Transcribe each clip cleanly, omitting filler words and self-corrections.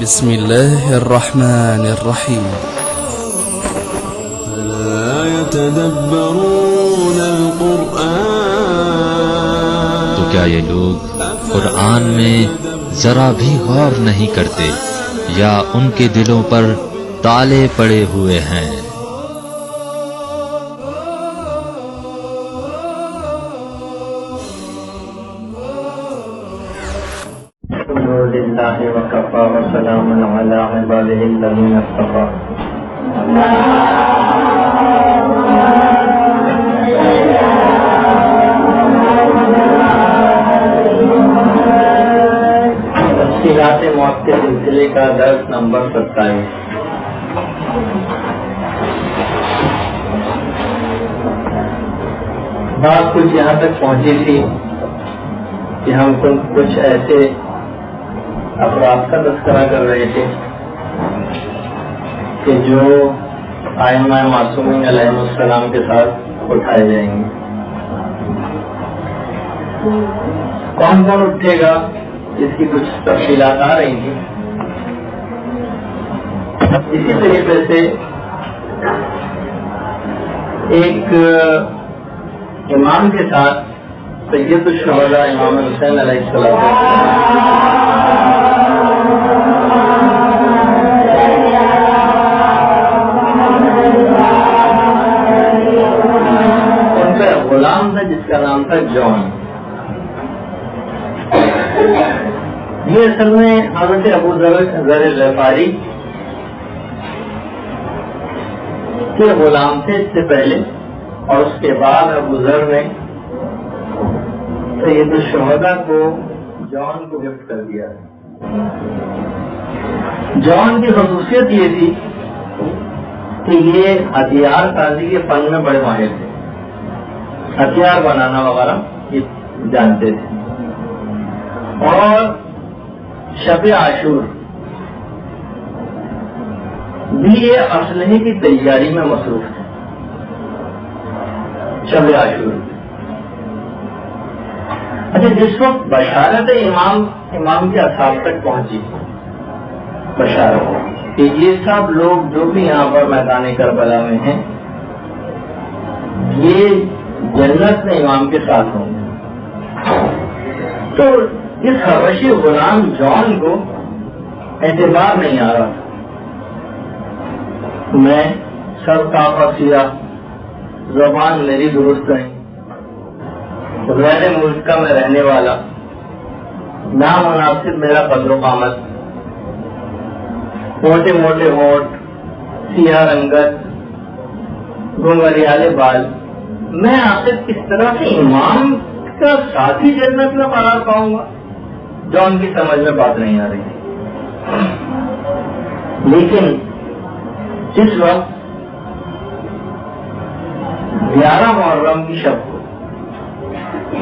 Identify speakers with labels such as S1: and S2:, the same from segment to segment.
S1: بسم الله الرحمن الرحيم.
S2: لا يتدبرون القرآن
S3: تو کیا یہ لوگ قرآن میں ذرا بھی غور نہیں کرتے یا ان کے دلوں پر تالے پڑے ہوئے ہیں؟
S4: لله وكفى وسلام على عباده الذين اصطفى. تفصیلات موت کے سلسلے کا درس نمبر 27. بات کچھ یہاں تک پہنچی تھی کہ ہم کچھ ایسے افراد کا تذکرہ کر رہے تھے کہ جو ائمہ معصومین علیہ السلام کے ساتھ اٹھائے جائیں گے. کون کون اٹھے گا اس کی کچھ تفصیلات آ رہی تھی. اسی طریقے سے ایک امام کے ساتھ سید الشہداء امام حسین علیہ السلام غلام تھا جس کا نام تھا جان. یہ اصل میں حضرت ابو ذر غفاری کے غلام تھے اس سے پہلے, اور اس کے بعد ابو ذر نے سید الشہداء کو جان کو گفٹ کر دیا. جان کی خصوصیت یہ تھی کہ یہ ہتھیار سازی کے فن میں بڑے ماہر تھے. ہتھیار بنانا وغیرہ یہ جانتے تھے, اور شب عاشور بھی یہ اسلحے کی تیاری میں مصروف تھے. شب عاشور اچھا, جس وقت بشارت امام کے اصحاب تک پہنچی بشارت کہ یہ سب لوگ جو بھی یہاں پر میدان کربلا میں ہیں یہ جنت میں امام کے ساتھ ہوں گے, تو اس حبشی غلام جان کو اعتبار نہیں آ رہا. میں سب کا فصیح, زبان میری درست نہیں, غیر ملک کا میں رہنے والا, نامناسب میرا قدر و قامت, موٹے موٹے ہونٹ, سیاہ رنگت, گھنگھریالے بال, میں آخر کس طرح سے امام کا ساتھی جنت میں قرار پاؤں گا؟ جان کی سمجھ میں بات نہیں آ رہی. لیکن جس وقت 11 محرم کی شب کو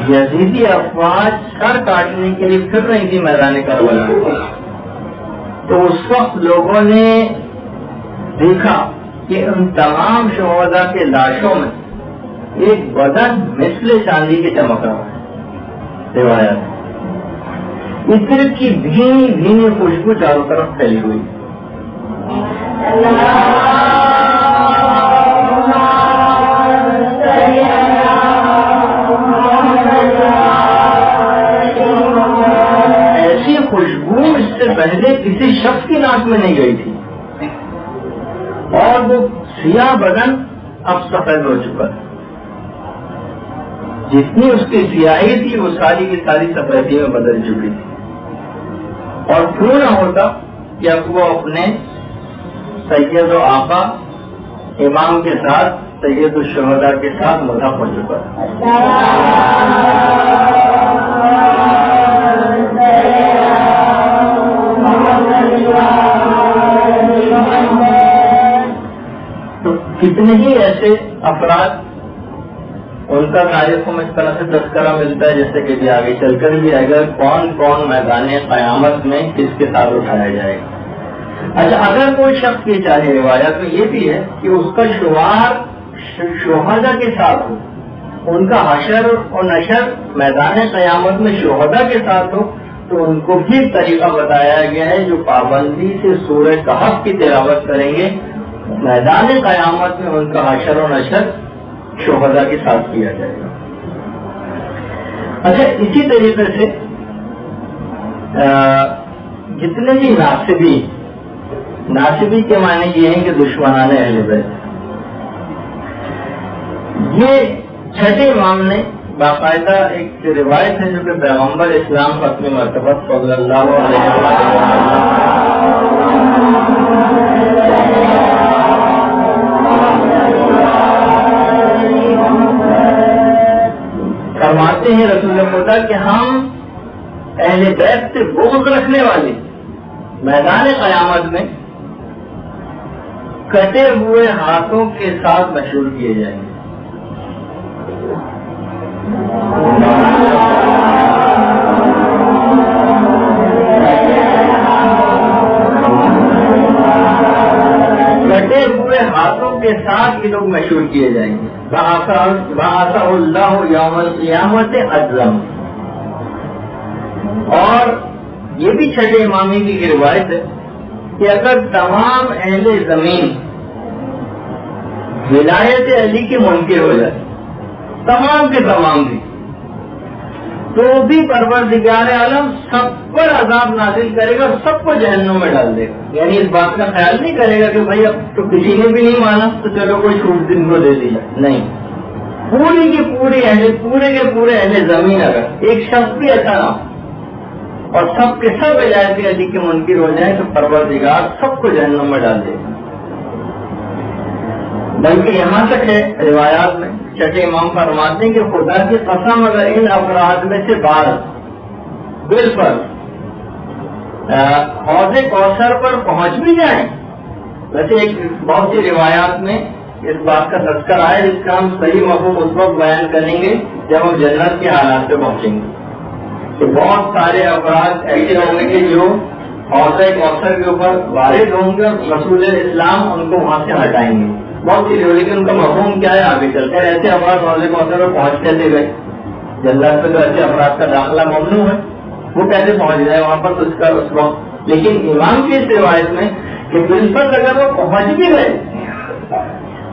S4: یزیدی افواج سر کاٹنے کے لیے پھر رہی تھی میدان کربلا, تو اس وقت لوگوں نے دیکھا کہ ان تمام شہداء کے لاشوں میں ایک بدن مثل چاندی کے چمک رہا ہے. روایت عطر کی بھینی بھینی خوشبو چاروں طرف پھیلی ہوئی. ایسی خوشبو اس سے پہلے کسی شخص کی ناک میں نہیں گئی تھی, اور وہ سیاہ بدن اب سفید ہو چکا ہے. جتنی اس کی سیاہی تھی وہ ساری کی ساری سفیدی میں بدل چکی تھی, اور کیوں نہ ہوتا کہ اب وہ اپنے سید و آقا امام کے ساتھ سید الشہداء کے ساتھ ملحق ہو چکا تھا. تو کتنے ہی ایسے افراد ان کا تاریخوں میں اس طرح سے تذکرہ ملتا ہے جیسے کہ بھی آگے چل کر بھی آئے گا کون کون میدان قیامت میں کس کے ساتھ اٹھایا جائے گا. اچھا, اگر کوئی شخص یہ چاہے روایت میں یہ بھی ہے کہ اس کا شمار شہداء کے ساتھ ہو, ان کا حشر اور نشر میدان قیامت میں شہداء کے ساتھ ہو, تو ان کو بھی طریقہ بتایا گیا ہے جو پابندی سے سورہ کہف کی تلاوت کریں گے، میدان قیامت میں ان کا حشر و نشر شہداء کے ساتھ کیا جائے گا۔ اچھا، اسی طریقے سے جتنے بھی ناصبی کے معنی یہ ہیں کہ دشمنان اہل بیت، یہ چھٹے امام نے باقاعدہ ایک روایت ہے جو کہ پیغمبر اسلام ختم مرتبہ صلی اللہ علیہ وسلم فرماتے ہیں رسول خدا کہ ہم اہل بیت سے بغض رکھنے والے میدان قیامت میں کٹے ہوئے ہاتھوں کے ساتھ مشہور کیے جائیں گے۔ کٹے ہوئے ہاتھوں کے ساتھ یہ لوگ مشہور کیے جائیں گے۔ بَعَثَهُ اللَّهُ يَوْمَ الْقِيَامَةِ أَجْرًا۔ اور یہ بھی چھٹے امامی کی روایت ہے کہ اگر تمام اہل زمین ولایت علی کے منکر ہو جائے، تمام کے تمام بھی، تو بھی پروردگار عالم سب پر عذاب نازل کرے گا اور سب کو جہنم میں ڈال دے گا۔ یعنی اس بات کا خیال نہیں کرے گا کہ بھائی اب تو کسی نے بھی نہیں مانا تو چلو کوئی چھوٹ دن کو دے دیا، نہیں، پوری کی پوری پورے کے پورے اہل زمین اگر ایک شخص بھی ایسا نہ ہو اور سب کے سب ولایت علی کے منکر ہو جائیں تو پروردگار سب کو جہنم میں ڈال دے گا۔ بلکہ یہاں تک ہے روایات میں چھٹے امام فرماتے ہیں کہ خدا کی قسم اگر ان افراد میں سے بعض بالکل حوض کوثر پر پہنچ بھی جائیں، ویسے ایک بہت سی روایات میں اس بات کا تذکرہ ہے جس کا ہم صحیح مفہوم اس وقت بیان کریں گے جب ہم جنت کے حالات پہ پہنچیں گے، کہ بہت سارے افراد ایسے ہوں گے کہ جو حوض کوثر کے اوپر وارد ہوں گے اور رسول اسلام ان کو وہاں سے ہٹائیں گے۔ بہت سی لیکن ان کا مفہوم کیا ہے آگے چلتے ہیں، ایسے افراد حوض کوثر پر پہنچ کیسے گئے؟ جنت پہ تو ایسے افراد کا داخلہ ممنوع ہے، وہ کیسے پہنچ جائے وہاں پر؟ تو اس کا اس وقت لیکن امام کی اس روایت میں کہ بالکل اگر وہ پہنچ بھی گئے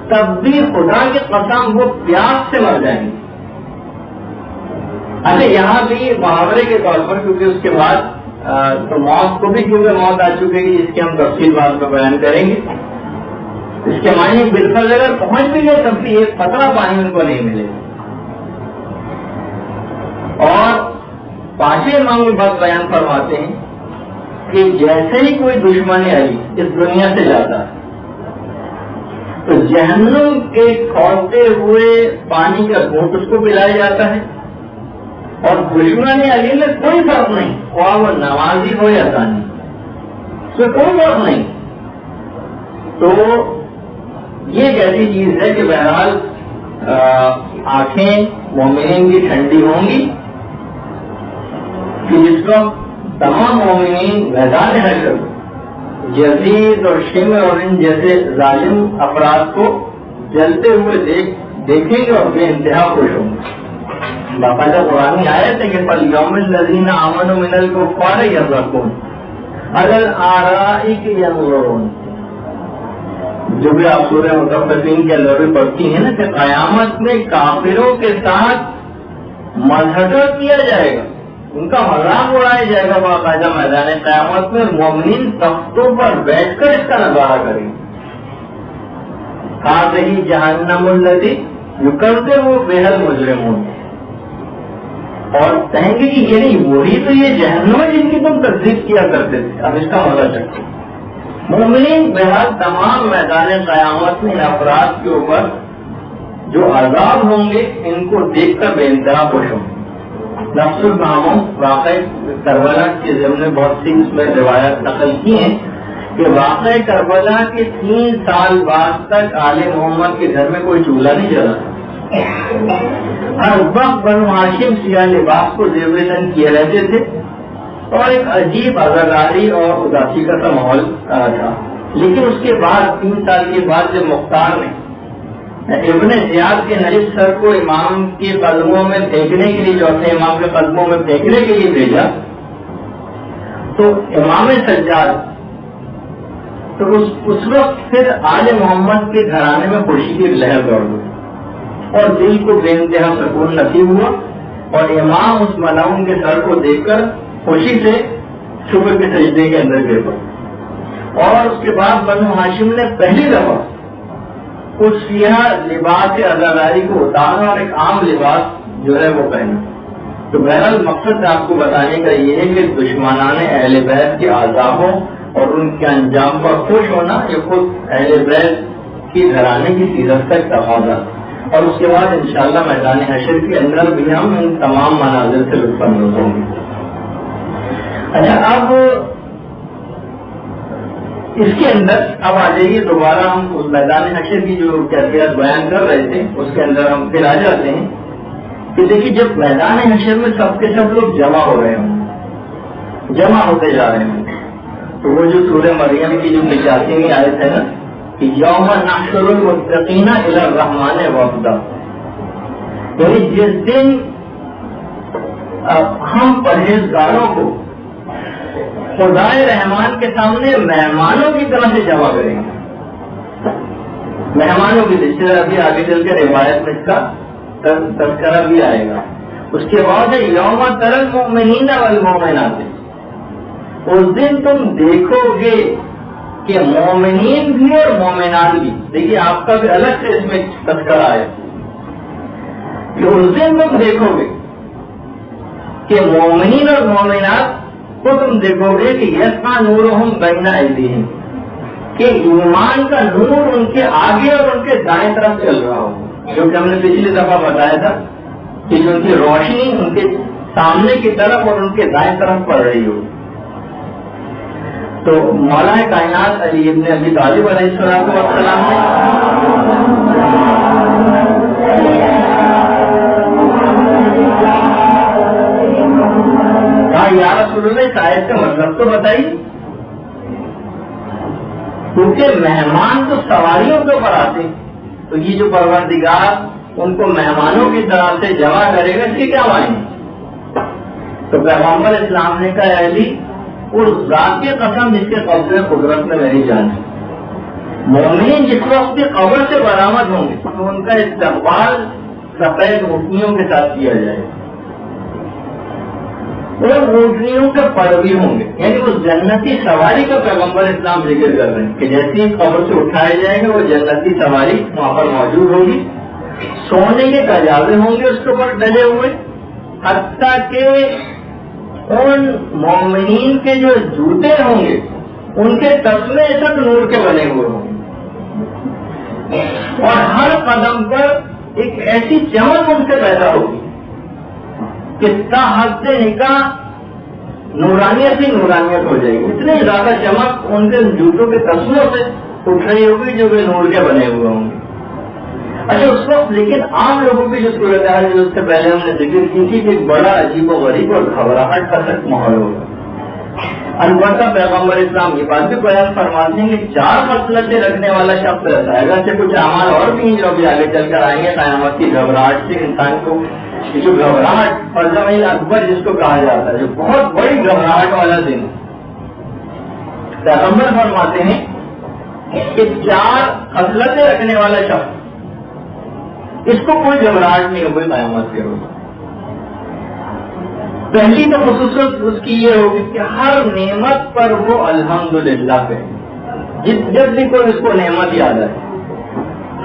S4: تب بھی خدا کی قسم وہ پیاس سے مر جائیں گے۔ اچھا، یہاں بھی محاورے کے طور پر، کیونکہ اس کے بعد تو موت کو بھی کیونکہ موت آ چکے گی، اس کی ہم تفصیل بعد میں بیان کریں گے، اس کے معنی بالکل اگر پہنچ بھی گئے تب بھی ایک قطرہ پانی ان کو نہیں ملے گا۔ اور پانچویں امام کی بات بیان فرماتے ہیں کہ جیسے ہی کوئی دشمن علی اس دنیا سے جاتا ہے تو جہنم کے کھولتے ہوئے پانی کا گھونٹ اس کو پلایا جاتا ہے، اور دشمن علی میں کوئی فرق نہیں، خواہ وہ نمازی ہو یا ثانی، اس میں کوئی فرق نہیں۔ تو یہ ایک ایسی چیز ہے کہ بہرحال آنکھیں مومنین کی ٹھنڈی ہوں گی کہ جس وقت تمام مومنین میدان حشر یزید اور شمر اور ان جیسے ظالم افراد کو جلتے ہوئے دیکھیں گے اور بے انتہا خوش ہوں گے۔ باقاعدہ قرآن آیت ہے کہ فَالْيَوْمِ الَّذِينَ آمَنُوا مِنَ الْكُفَّارِ يَضْحَكُونَ عَلَى الْأَرَائِكِ يَنظُرُونَ، جو بھی آپ سورہ مطففین کے لوبے پڑھتی ہیں نا کہ قیامت میں کافروں کے ساتھ مذہبہ کیا جائے گا، ان کا مذاق اڑایا جائے گا باقاعدہ میدان قیامت میں، مومنین تختوں پر بیٹھ کر اس کا نظارہ کریں گے۔ ہذہ جہنم الذی یکذب بہا المجرمون، اور کہیں گے کہ یہ نہیں، وہی تو یہ جہنم ہے جن کی تم تصدیق کیا کرتے تھے، اب اس کا مزہ چکھو۔ مومنین بہرحال تمام میدان قیامت میں ان افراد کے اوپر جو عذاب ہوں گے ان کو دیکھ کر بے انتہا خوش ہوں گے۔ نفس المعموم واقع کربلا کے ضمن میں بہت سی اس میں روایات نقل کی ہیں کہ واقع کربلا کے 3 سال بعد تک آل محمد کے گھر میں کوئی چولہا نہیں جلا تھا، ہر وقت بنو ہاشم سیاہ لباس کو زیب تن کیے رہتے تھے اور ایک عجیب عزاداری اور اداسی کا ماحول تھا۔ لیکن اس کے بعد 3 سال کے بعد جب مختار نے ابن زیاد کے نجس سر کو امام کے قدموں میں پھینکنے کے لیے، چوتھے امام کے قدموں میں پھینکنے کے لیے بھیجا، تو امام سجاد، تو اس وقت پھر آل محمد کے گھرانے میں خوشی کی لہر دوڑ گئی اور دل کو بے انتہا سکون نصیب ہوا، اور امام اس ملعون کے سر کو دیکھ کر خوشی سے شکر کے سجدے کے اندر گر پڑے، اور اس کے بعد بنو ہاشم نے پہلی دفعہ اس سیاہ لباس عزاداری کو اتارا اور ایک عام لباس جو ہے وہ پہنا۔ تو بہرحال مقصد آپ کو بتانے کا یہ ہے کہ دشمنان اہل بیت کے عذابوں اور ان کے انجام پر خوش ہونا یہ خود اہل بیت کی گھرانے کی سیرت کا تقاضا، اور اس کے بعد انشاءاللہ میدان حشر کے اندر بھی ہم ان تمام مناظر سے لطف اندوز ہوں گے۔ اچھا، اب اس کے اندر اب آ جائیے دوبارہ ہم اس میدان حشر کی جو کیفیت بیان کر رہے تھے اس کے اندر ہم پھر آ جاتے ہیں کہ دیکھیے جب میدان حشر میں سب کے سب لوگ جمع ہو رہے ہوں، جمع ہوتے جا رہے ہیں، تو وہ جو سورہ مریم کی جو 85ویں آیت ہے نا کہ یوم نحشر المتقین الی الرحمن وفدا، یعنی جس دن ہم پرہیزگاروں کو خدائے رحمان کے سامنے مہمانوں کی طرح سے جمع کریں گے، مہمانوں کی طرح، ابھی آگے چل کے روایت میں اس کا تذکرہ بھی آئے گا۔ اس کے بعد یوم تری المؤمنین والمؤمنات، اس دن تم دیکھو گے کہ مومنین بھی اور مومنات بھی، دیکھیے آپ کا بھی الگ سے اس میں تذکرہ ہے کہ اس دن تم دیکھو گے کہ مومنین اور مومنات کو تم دیکھو گے کہ یسعی نورہم بین ایدیہم، کہ ایمان کا نور ان کے آگے اور ان کے دائیں طرف چل رہا ہو، جو کہ ہم نے پچھلی دفعہ بتایا تھا کہ ان کی روشنی ان کے سامنے کی طرف اور ان کے دائیں طرف پڑ رہی ہو۔ تو مولا کائنات علی ابن ابی طالب علیہ السلام نے کہا یا رسول اللہ اس آیت کا مطلب تو بتائیے، کیونکہ مہمان تو سواریوں کے اوپر آتے، تو یہ جو پروردگار ان کو مہمانوں کی طرح سے جمع کرے گا اس کی کیا معنی؟ تو پیغمبر اسلام نے کہا علی اور ذات کی قسم جس کے قبضے قدرت میں میری جان ہے، مومنین جس وقت بھی قبر سے برآمد ہوں گے تو ان کا استقبال سفید اونٹنیوں کے ساتھ کیا جائے اور اونٹنیوں کے پر بھی ہوں گے، یعنی وہ جنتی سواری کا پیغمبر اسلام ذکر کر رہے ہیں کہ جیسے ہی قبر سے اٹھائے جائیں گے وہ جنتی سواری وہاں پر موجود ہوگی، سونے کے کجاوے ہوں گے اس کے اوپر ڈلے ہوئے، حتیٰ کہ ان مومنین کے جو جوتے ہوں گے ان کے تسمے تک نور کے بنے ہوئے ہوں گے، اور ہر قدم پر ایک ایسی چمک ان سے پیدا ہوگی کہ تا حد سے نکاح نورانیت ہی نورانیت ہو جائے گی، اتنی زیادہ چمک ان کے جوتوں کے تسموں سے اٹھ رہی ہوگی جو کہ نور کے بنے ہوئے ہوں گے۔ اچھا اس وقت لیکن عام لوگوں کی جو صورتحال ہے اس سے پہلے ہم نے ذکر کی تھی کہ بڑا عجیب و غریب اور گھبراہٹ کا سخت ماحول ہوگا۔ البتہ پیغمبر اسلام یہ بات بھی بیان فرماتے ہیں کہ 4 خصلتیں رکھنے والا شخص رہتا ہے، اگرچہ کچھ اعمال اور بھی ہیں جو ابھی آگے چل کر آئیں گے۔ قیامت کی گھبراہٹ سے انسان کو یہ جو گھبراہٹ فضل اکبر جس کو کہا جاتا ہے، جو بہت بڑی گھبراہٹ والا دن، پیغمبر فرماتے ہیں کہ 4 خصلتیں رکھنے والا شخص اس کو کوئی گھبراہٹ نہیں ہوگی قیامت کے روز۔ پہلی تو خصوصیت اس کی یہ ہوگی کہ ہر نعمت پر وہ الحمدللہ کہے، جب بھی کوئی اس کو نعمت یاد آئے،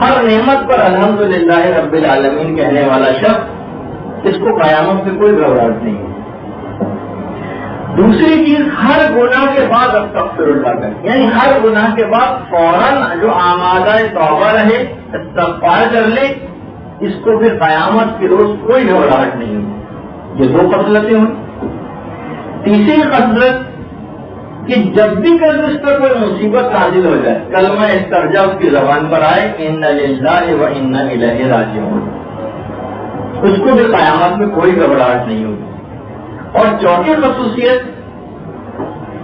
S4: ہر نعمت پر الحمدللہ رب العالمین کہنے والا شخص اس کو قیامت سے کوئی گھبراہٹ نہیں ہے۔ دوسری چیز ہر گناہ کے بعد استغفر اللہ کرے، یعنی ہر گناہ کے بعد فوراً جو آمادہ توبہ رہے استغفار کر لے، اس کو پھر قیامت کے روز کوئی گھبراہٹ نہیں ہوگی۔ یہ 2 خصلتیں ہوئی۔ تیسری خصلت کہ جب بھی کبھی اس پر کوئی مصیبت نازل ہو جائے، کلمہ استرجاع اس کی زبان پر آئے ان للہ و انا الیہ راجعون، اس کو بھی قیامت میں کوئی گھبراہٹ نہیں ہوگی۔ اور چوتھی خصوصیت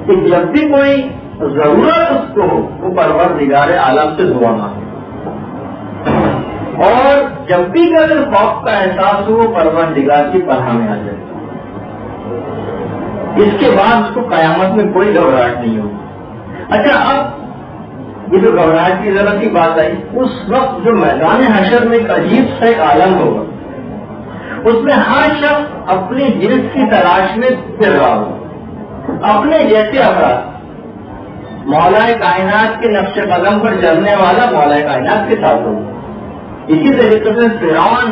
S4: کہ جب بھی کوئی ضرورت اس کو ہو وہ پروردگار عالم سے دعا مانگے، اور جب بھی اگر خوف کا احساس ہو وہ پروردگار کی پناہ میں آ جائے۔ اس کے بعد اس کو قیامت میں کوئی گھبراہٹ نہیں ہوگی۔ اچھا، اب یہ جو گھبراہٹ کی ضرورت کی بات آئی، اس وقت جو میدان حشر میں ایک عجیب سا ایک عالم ہوگا، اس میں ہر شخص اپنی جنس کی تلاش میں پھر رہا ہوگا، اپنے جیسے افراد، مولا کائنات کے نقش قدم پر چلنے والا مولا کائنات کے ساتھ ہوگا۔ اسی طریقے سے فرعون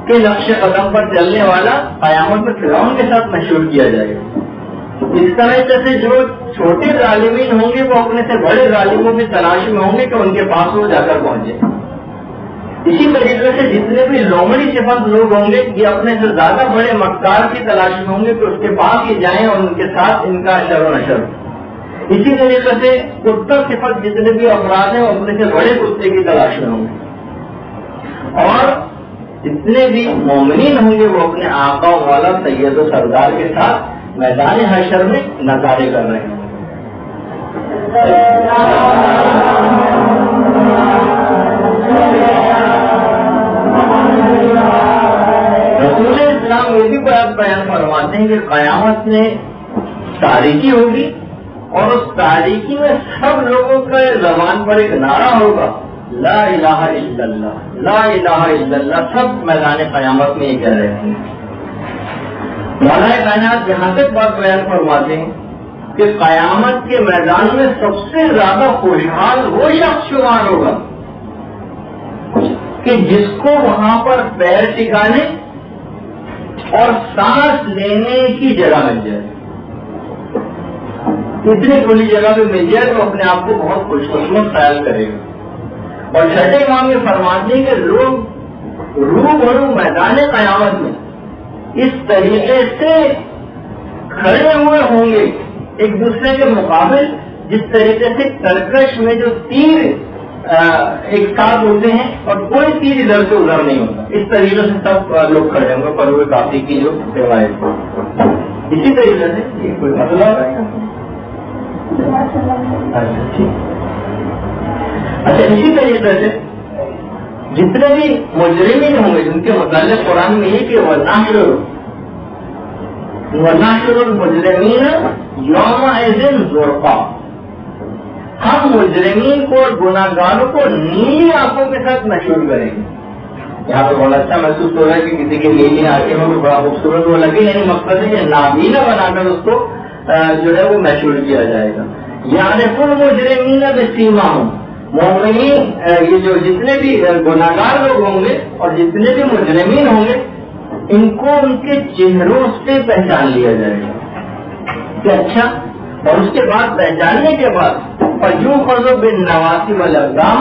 S4: کے نقش قدم پر چلنے والا قیامت میں فرعون کے ساتھ مشہور کیا جائے گا۔ اس طرح سے جو چھوٹے ظالمین ہوں گے وہ اپنے سے بڑے ظالموں کی تلاش میں ہوں گے کہ ان کے پاس وہ جا کر پہنچے۔ اسی طریقے سے جتنے بھی لومڑی صفت لوگ ہوں گے یہ اپنے سے زیادہ بڑے مکار کی تلاش میں ہوں گے کہ اس کے پاس ہی جائیں اور ان کے ساتھ ان کا اشر و نشر۔ اسی طریقے سے کتا صفت جتنے بھی افراد ہیں وہ اپنے سے بڑے کتے کی تلاش میں ہوں گے، اور جتنے بھی مومنین ہوں گے وہ اپنے آقا والا سید و سردار کے ساتھ میدان حشر میں نظارے کر رہے ہیں۔ رسول اسلام یہ بھی بات بیان فرماتے ہیں کہ قیامت میں تاریکی ہوگی اور اس تاریکی میں سب لوگوں کا زبان پر ایک نعرہ ہوگا، لا الہ الا اللہ، لا الہ الا اللہ، سب میدان قیامت میں یہ کہہ رہے ہیں۔ مولا کائنات یہاں تک بات بیان فرماتے ہیں کہ قیامت کے میدان میں سب سے زیادہ خوشحال وہ شخص شمار ہوگا کہ جس کو وہاں پر پیر ٹکانے اور سانس لینے کی جگہ مل جائے، اتنی کھلی جگہ پہ مل جائے تو اپنے آپ کو بہت خوش قسمت خیال کرے گا۔ اور چھٹے امام یہ فرماتے ہیں کہ لوگ روبرو میدان قیامت میں اس طریقے سے کھڑے ہوئے ہوں گے ایک دوسرے کے مقابل جس طریقے سے ترکش میں جو تیر ایک ساتھ ہوتے ہیں اور کوئی تیر ادھر سے ادھر نہیں ہوتا، اس طریقے سے سب لوگ کھڑے ہوں گے پروے کافی کی جو روایت۔ اسی طریقے سے یہ کوئی مسئلہ اچھا، اسی طریقے سے جتنے بھی مجرمین ہوں گے جن کے متعلق قرآن میں یہ کہ وَنَحْشُرُ الْمُجْرِمِينَ يَوْمَئِذٍ زُرْقًا، ہم مجرمین کو اور گناہگاروں کو نیلی آنکھوں کے ساتھ مشہور کریں گے۔ یہاں پہ بہت اچھا محسوس ہو رہا ہے کہ کسی کی نیلی آنکھیں ہوں تو بڑا خوبصورت وہ لگے، یعنی مقصد ہے کہ نابینا بنا کر اس کو جو ہے وہ مشہور کیا جائے گا۔ یعرف المجرمین بسیماہم، مومنین یہ جو جتنے بھی گناہگار لوگ ہوں گے اور جتنے بھی مجرمین ہوں گے ان کو ان کے چہروں سے پہچان لیا جائے گا کہ اچھا، اور اس کے بعد پہچاننے کے بعد فَيُؤْخَذُ بِالنَّوَاصِي وَالْأَقْدَامِ،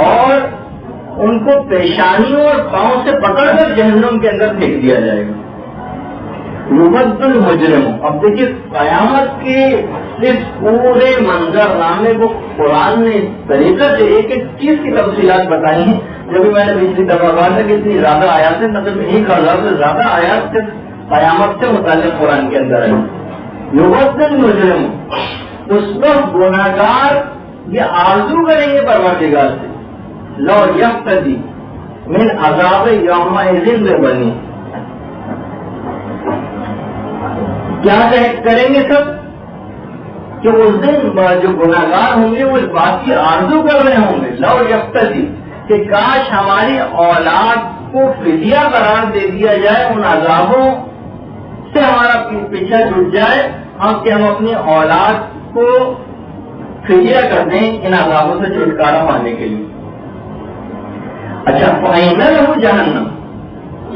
S4: اور ان کو پیشانیوں اور پاؤں سے پکڑ کر جہنم کے اندر پھینک دیا جائے گا۔ یُبَدُّ الْمُجْرِمُ، اب دیکھیے قیامت کے اس پورے منظر نامے کو قرآن نے اس طریقے سے ایک ایک چیز کی تفصیلات بتائی ہیں، جو بھی میں نے پچھلی دفعہ کہا تھا کہ اتنی زیادہ آیات سے مطلب 1000 سے زیادہ آیات سے قیامت سے متعلق قرآن کے اندر ہے۔ یُبَدُّ الْمُجْرِمُ، اس وقت گناہگار یہ آرزو کریں گے پروردگار سے، لو یفتدی من عذاب یومئذ ببنی، کیا کریں گے سب کہ اس دن جو گناہگار ہوں گے وہ اس بات کی آرزو کر رہے ہوں گے، لو یفتدی، کہ کاش ہماری اولاد کو فدیہ قرار دے دیا جائے، ان عذابوں سے ہمارا پیچھا چھوٹ جائے، کہ ہم اپنی اولاد کو فدیہ کر دیں ان عذابوں سے چھٹکارا پانے کے لیے۔ اچھا، فَإِنَّ جہنم،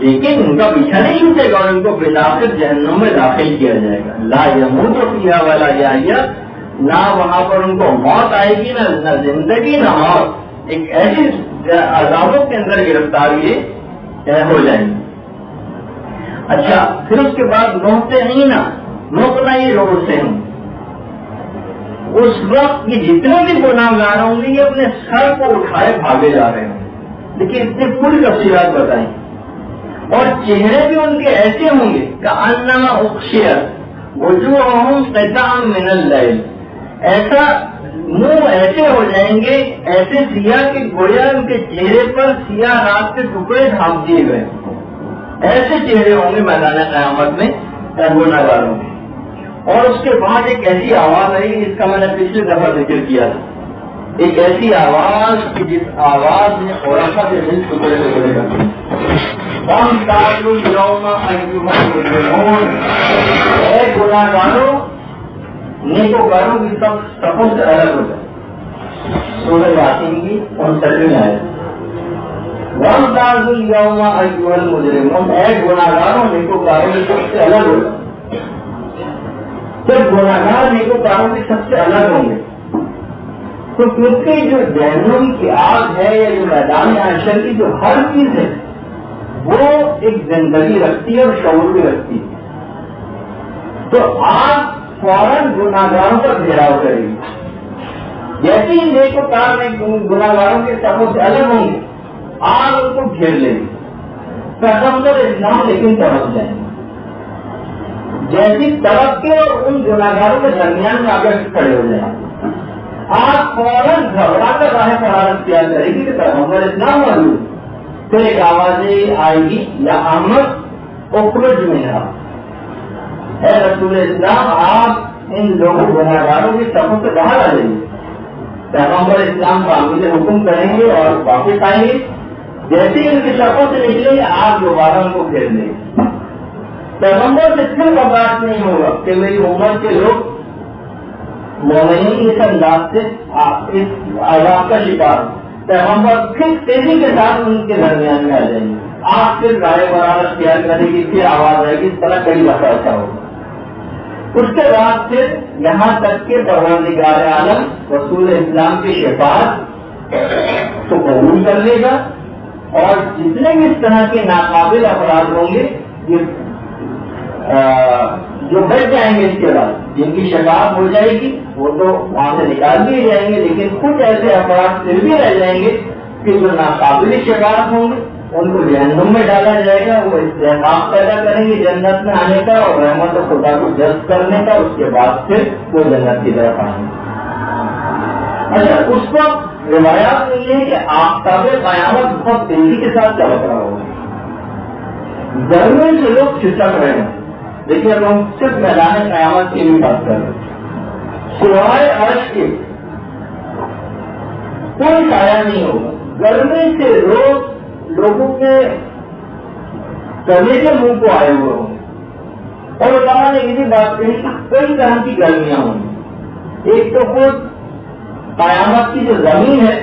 S4: لیکن ان کا پیچھا نہیں چھوٹے گا اور ان کو بالآخر جہنم میں داخل کیا جائے گا۔ لا يموت فيها ولا يحيى، نہ وہاں پر ان کو موت آئے گی نہ زندگی نہ موت، ایک ایسی عذابوں کے اندر گرفتار یہ ہو جائیں گے۔ اچھا، پھر اس کے بعد مہتعین، مقنعی روڈ سے ہوں، اس وقت یہ جتنے بھی گناہگار ہوں گے یہ اپنے سر کو اٹھائے بھاگے جا رہے ہوں گے، لیکن اتنی پوری تفصیلات بتائیں، اور چہرے بھی ان کے ایسے ہوں گے کأنما اغشیت وجوہہم قطعا من اللیل، ایسا منہ ایسے ہو جائیں گے ایسے سیاہ کہ گویا ان کے چہرے پر سیاہ رات کے ٹکڑے ڈھانپ دیے گئے، ایسے چہرے ہوں گے میدان قیامت میں گنہگاروں کے. اور اس کے بعد ایک ایسی آواز آئے گی جس کا میں نے پچھلی دفعہ ذکر کیا تھا. ایک ایسی آواز کہ جس آواز میں عورت کے دل ٹکڑے ٹکڑے کرتے ہیں. اے گنہگاروں نیکوکاروں کی سب سفوں سے الگ ہو جائے. سورہ یاسین کی 59 آیت. وَامْتَازُوا الْيَوْمَ أَيُّهَا الْمُجْرِمُونَ اے گنہگاروں نیکوکاروں کی سب سے الگ ہو جائے. جب گنہگار نیکوکاروں کی سب سے الگ ہوں گے تو کیونکہ جو جہنم کی آگ ہے یا جو میدان حشر کی جو ہر چیز ہے وہ ایک زندگی رکھتی ہے اور شعور بھی رکھتی ہے. تو آگ فوراً گنہگاروں پر گھیراؤ کرے گی. جیسے ہی نیکوکار گنہگاروں کے سبوں سے الگ ہوں گے آگ ان کو گھیر لے گی. پیغمبر اسلام لیکن تڑپ جائیں گے. جیسی طرف کے اور ان گنہگاروں کے درمیان میں آگے کھڑے ہو جائیں. آج فوراً گھبرا کر راہ فرار اختیار کرے گی کہ پیغمبر اسلام موجود. پھر ایک آواز آئے گی یا احمد اخرج منہا اے رسول اسلام آپ ان لوگوں گنہگاروں کی صفوں سے باہر آ جائیے. پیغمبر اسلام تعمیل حکم کریں گے اور واپس آئیں گے. جیسے ہی ان کی صفوں سے نکلیں گے آپ دوبارہ ان کو گھیر لیں گے. پیغمبر سے پھر برداشت نہیں ہوگا کہ میری امت کے لوگ مومنین اس انداز سے اس عذاب کا شکار. پیغمبر پھر تیزی کے ساتھ ان کے درمیان میں آ جائیں گے. آپ پھر رائے برابر اختیار کرے گی. پھر آواز آئے گی. اس طرح کئی دفعہ ایسا ہوگا. اس کے بعد پھر یہاں تک کہ پروردگار عالم رسول اسلام کی شفاعت کو قبول کر لے گا اور جتنے بھی اس طرح کے ناقابل افراد ہوں گے جو بچ جائیں گے اس کے بعد جن کی شفاعت ہو جائے گی وہ تو وہاں سے نکال بھی جائیں گے. لیکن کچھ ایسے افراد پھر بھی رہ جائیں گے کہ جو ناقابل شفاعت ہوں گے ان کو جہنم میں ڈالا جائے گا. وہ استحقاق پیدا کریں گے جنت میں آنے کا اور رحمت خدا کو جذب کرنے کا. اس کے بعد پھر وہ جنت کی طرف آئیں گے. اچھا اس وقت روایات میں یہ ہے کہ آفتاب قیامت بہت تیزی کے ساتھ چمک رہا ہوگا. گرمی سے لوگ کھسک رہے ہیں. دیکھیے اب ہم صرف میدان قیامت کی بھی بات کر رہے ہیں. سوائے عرش کے کوئی سایہ نہیں ہوگا. گرمی سے لوگوں کے کرنے کے منہ کو آئے ہوئے ہوں گے. اور علماء نے یہ بھی بات کہی کہ کئی طرح کی گرمیاں ہوں گی. ایک تو خود قیامت کی جو زمین ہے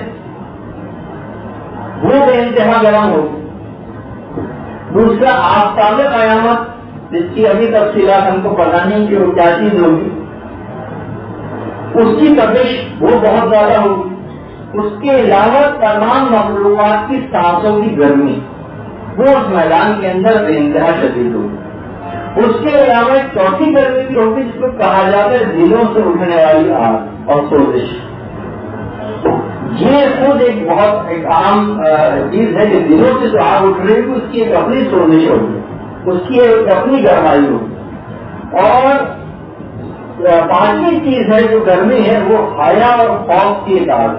S4: وہ بے انتہا گرم ہوگی. دوسرا آفتاب قیامت جس کی ابھی تفصیلات ہم کو پتہ نہیں کہ وہ کیا چیز ہوگی. اس کی تپش وہ بہت زیادہ ہوگی. اس کے علاوہ تمام مخلوقات کی سانسوں کی گرمی وہ اس میدان کے اندر بے انتہا شدید ہوگی. اس کے علاوہ ایک چوتھی گرمی بھی ہوگی جس کو کہا جاتا ہے دلوں سے اٹھنے والی آگ اور سوزش. یہ خود ایک بہت ایک عام چیز ہے کہ دلوں سے جو آگ اٹھ رہی ہے اس کی ایک اپنی سوزش ہوگی. اس کی ایک اپنی گرمائی ہوگی. اور پانچویں چیز ہے جو گرمی ہے وہ حیا اور خوف کی ایک آگ.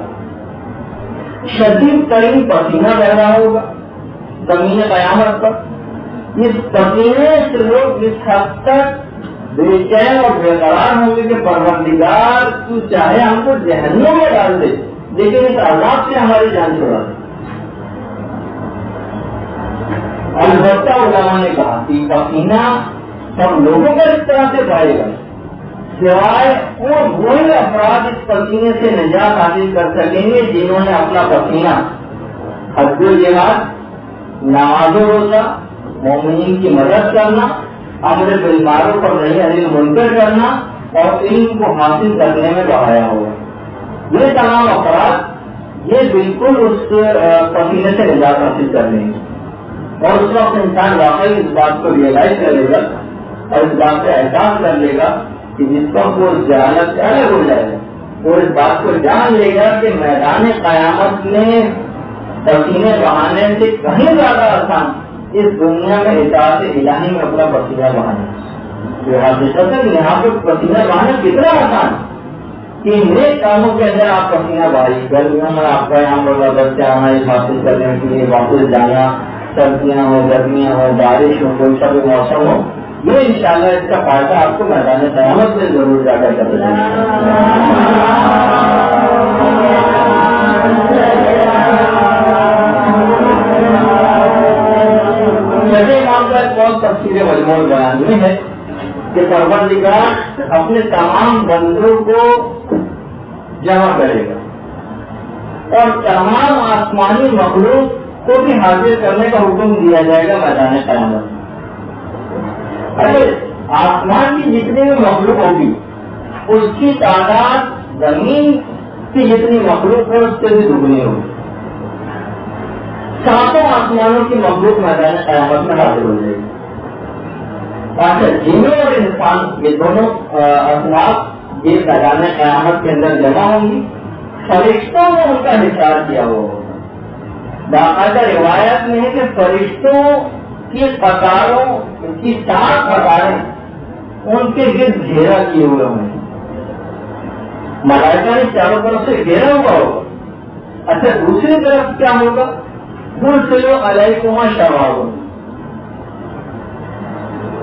S4: شدید ترین پسینہ بہ رہا ہوگا زمین قیامت پر. اس پسینے سے لوگ اس حد تک بے چین اور بے قرار ہوں گے کہ پروردگار تو چاہے ہم کو جہنم میں ڈال دے لیکن اس عذاب سے ہماری جان چھڑا دے. البتہ علماء نے کہا کہ پسینہ سب لوگوں کا اس طرح سے بہے گا سوائے وہی افراد اس پسینے سے نجات حاصل کر سکیں گے جنہوں نے اپنا پسینہ حج و جہاد نماز و روزہ مومنین کی مدد کرنا امر بالمعروف اور نہی عن المنکر کرنا اور علم کو حاصل کرنے میں بہایا ہوگا. یہ تمام افراد یہ بالکل اس پسینے سے نجات حاصل کر لیں گے. اور اس وقت انسان واقعی اس بات کو ریئلائز کر لے گا اور اس بات سے احساس کر لے گا کہ جس وقت وہ جہالت سے الگ ہو جائے گا اور اس بات کو جان لے گا کہ میدان قیامت میں پسینے بہانے سے کہیں زیادہ آسان اس دنیا میں اطاعت الہی میں اپنا پسینہ بہانا. یہاں پہ پسینہ بہانا کتنا آسان کہ نیک کاموں کے اندر آپ پسینہ بہائیے. گرمیوں میں آپ کا یہاں بچہ آنا حاصل کرنے کے لیے واپس جانا سردیاں ہو، گرمیاں ہو، بارش ہو، کوئی سا بھی موسم ہو، یہ انشاءاللہ اس کا فائدہ آپ کو میدان قیامت میں ضرور جا کر کرنا امام کا ایک بہت تفصیل مجموع بیان میں ہے کہ پروردگار اپنے تمام بندوں کو جمع کرے گا اور تمام آسمانی مخلوق کو بھی حاضر کرنے کا حکم دیا جائے گا میدان قیامت. اگر آسمان کی جتنی بھی مخلوق ہوگی اس کی تعداد زمین کی جتنی مخلوق ہے اس سے بھی دگنی ہوگی. ساتوں آسمانوں کی مخلوق میدان قیامت میں حاضر ہو جائے گی. جنوں اور انسان یہ دونوں اصناف یہ میدان قیامت کے اندر جمع ہوں گی. فرشتوں نے ان کا حساب کیا ہوا. باقاعدہ روایت میں ہے کہ فرشتوں کی قطاروں کی 4 قطاریں ان کے گرد گھیرا کیے ہوئے ہوں گے. ملائکہ نے چاروں طرف سے گھیرا ہوا ہوگا. اچھا دوسری طرف کیا ہوگا؟ مرسلو علیکما شواظ.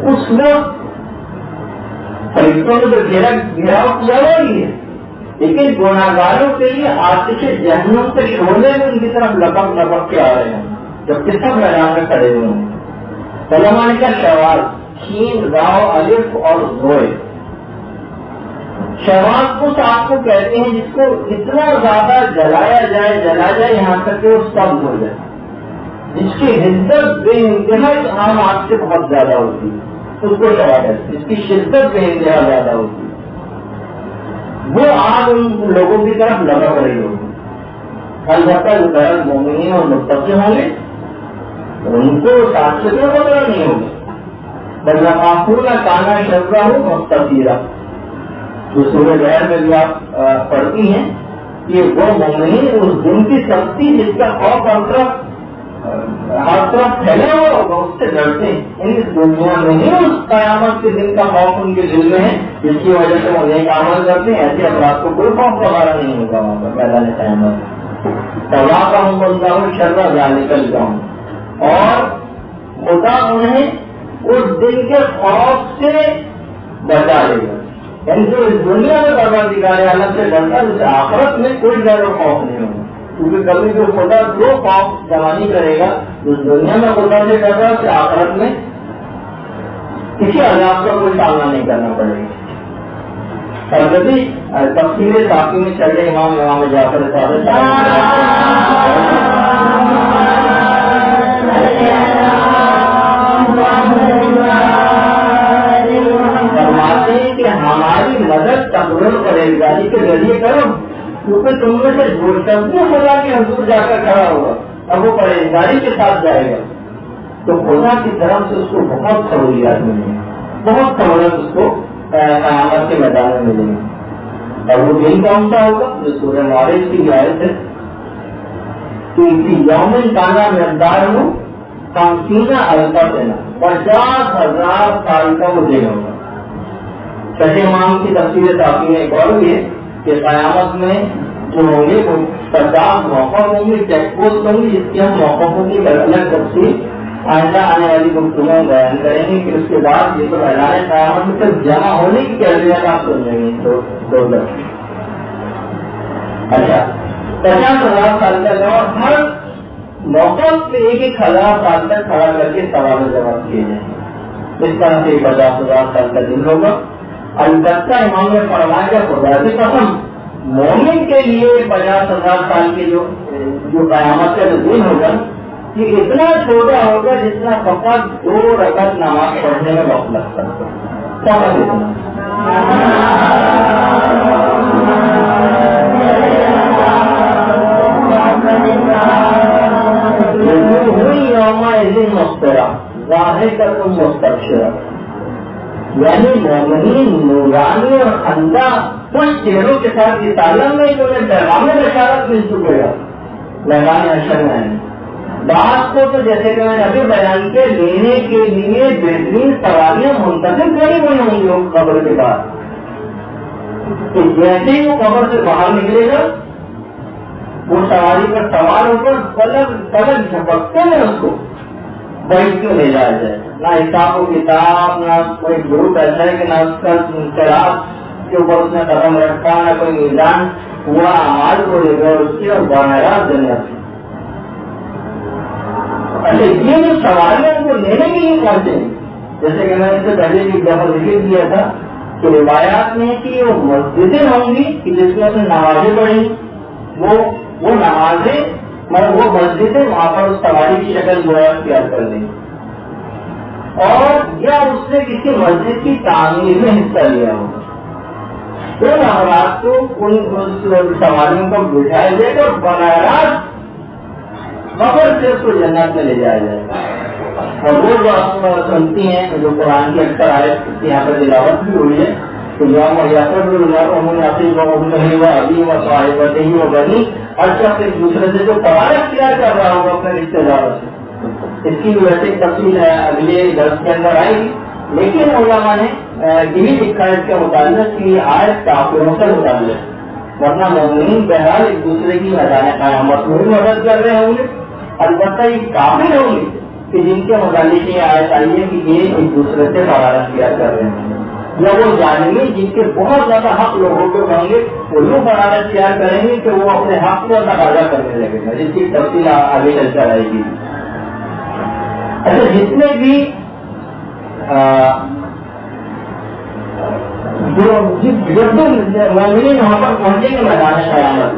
S4: اس وقت فرشتوں نے تو گھیراؤ کیا ہوا ہی ہے، لیکن گناہگاروں کے لیے آتش جہنم کے شعلے میں ان کی طرف لپک لپک کے آ رہے ہیں جبکہ سب میدان میں کھڑے ہوئے ہیں. علماء نے کہا شواظ، شین، راؤ، الف اور زوئے. شواظ اس آگ کو کہتے ہیں جس کو اتنا زیادہ جلایا جائے یہاں تک کہ وہ سبز ہو جائے، جس کی حدت بے انتہا عام آگ سے بہت زیادہ ہوتی ہے. اس کو شواظ ہے، جس کی شدت بے انتہا زیادہ ہوتی ہے. وہ آگ ان لوگوں کی طرف لپک رہی ہوگی. البتہ جو غیر مومنین اور متقی ہوں گے ان کو ساتھ سے وغیرہ نہیں ہوگی. بلکہ کانا شرا ہو مستقیرہ جو سورہ غیر میں بھی آپ پڑھتی ہیں کہ وہ مومنین اس دن کی سختی جس کا خوف ہر طرف پھیلا ہوا ہوگا اس سے ڈرتے ہیں. اس دنیا میں ہی اس قیامت کے دن کا خوف ان کے دل میں ہے جس کی وجہ سے وہ نیک عمل کرتے ہیں. ایسے افراد کو کوئی خوف وغیرہ نہیں ہوگا وہاں پر میدان قیامت. تباہ کا ہوں بولتا ہوں شرا جان نکل جاؤں اور خدا انہیں اس دن کے خوف سے بچا لے گا. یعنی جو اس دنیا میں پروردگار عالم سے ڈرتا ہے اسے آخرت میں کوئی ڈر و خوف نہیں ہوگا. کیونکہ کبھی جو خدا جو خوف جوانی کرے گا اس دنیا میں خدا سے ڈر رہا ہے اسے آخرت میں کسی عذاب کا کوئی سامنا نہیں کرنا پڑے گا. اور کبھی تفصیل ساقی میں چلے امام جعفر صادق فرماتے ہیں کہ ہماری مدد تقرر پرہیزگاری کے ذریعے کرو، کیونکہ تم میں سے جو شخص خدا کے حضور جا کر کھڑا ہوگا اب وہ پرہیزگاری کے ساتھ جائے گا تو خدا کی طرف سے اس کو بہت سہولیات ملیں گی، بہت سہولت اس کو قیامت کے میدان میں ملیں گی. اور وہ دن کون سا ہوگا جو سورہ معارج کی آیت ہے کہ یوم کانا مقدار ہو 50,000 دینا 50,000 سال کا وہ دن ہوگا. چھٹے امام کی تفصیل ساقی میں ایک اور بھی ہے کہ قیامت میں جو ہوں گے وہ 50 موقع ہوں گے، چیک پوسٹ ہوں گی جس کی ہم موقعوں کی الگ تفصیل آئندہ آنے والی گفتگو بیان کریں گے. کہ اس کے بعد یہ تو اعلان قیامت میں صرف جمع ہونے کی کیفیت آپ سمجھیں گے. دو اچھا 50,000 سال کا جواب ہر موقع پہ 1,000 سال تک کھڑا کر کے سوال و جواب کیے جائیں گے. اس طرح سے 50,000 سال کا دن ہوگا. البتہ امام نے فرمایا کہ خدا کی قسم مومن کے لیے 50,000 سال کے جو قیامت کا دن ہوگا یہ اتنا چھوٹا ہوگا جتنا فقط 2 رکعت نماز پڑھنے میں وقت لگتا ہے. مسترا ظاہر کا تم مستبشرہ یعنی مومنین نورانی اور خندہ کچھ چہروں کے ساتھ یہ تعلق نہیں تو انہیں پیغام بشارت مل چکے گا میدان حشر میں. بات کو تو جیسے کہ میں نے ابھی بیان کے لینے کے لیے بہترین سواریاں منتظر کری ہوئی ہوں گی قبر کے بعد کہ جیسے ہی وہ قبر سے باہر نکلے گا وہ سواری پر سوار ہو کر پلک جھپکتے ہیں اس کو بیٹھ کے لے جایا جائے، نہ حساب و کتاب، نہ کوئی گروپ ایسا ہے کہ نہ اس کا چراغ کے اوپر اس نے قدم رکھا، نہ کوئی میدان ہوا اعمال کو لے کر اس کی اور براہ جنت کی۔ اچھا یہ جو سواریاں کو لینے کے لیے پہنچے، جیسے کہ میں نے اس سے پہلے بھی ایک دفعہ ذکر کیا تھا کہ روایات میں کہ وہ مسجدیں ہوں گی کہ جس میں سے نمازیں پڑھیں، وہ نمازیں مگر وہ مسجدیں وہاں پر اس سواری کی شکل جو ہے اختیار کر دیں، اور یا اس نے کسی مسجد کی تعمیر میں حصہ لیا ہوگا، ان افراد کو ان سواریوں کو بٹھایا جائے گا اور براہ خبر سے اس کو جنت میں لے جایا جائے گا۔ اور وہ جو آپ سنتی ہیں جو قرآن کی اکثر آیت یہاں پر تلاوت بھی ہوئی ہے کہ ابھی و صاحبتہ ہی و بنی، ہر شخص ایک دوسرے سے جو قرار اختیار کر رہا ہوگا اپنے رشتے داروں سے، اس کی ویسے تفصیل اگلے درس کے اندر آئے گی، لیکن علماء نے یہی لکھا ہے اس کے متعلق کہ یہ آیت کافروں سے متعلق، ورنہ مومنین بہرحال ایک دوسرے کی میدان قیامت میں مدد کر رہے ہوں گے، البتہ یہ کافر ہوں گے کہ جن کے متعلق یہ آیت آئی ہے کہ یہ ایک دوسرے سے قرار اختیار کر رہے ہیں، یا وہ ظالمی جن کے بہت زیادہ حق لوگوں کو ہوں گے وہ یوں قرار اختیار کریں گے کہ وہ اپنے حق کو تقاضا کرنے لگے گا، جس کی تفصیل آگے چل کر آئے گی۔ اچھا جتنے بھی جب مومنین وہاں پر پہنچیں گے میدان قیامت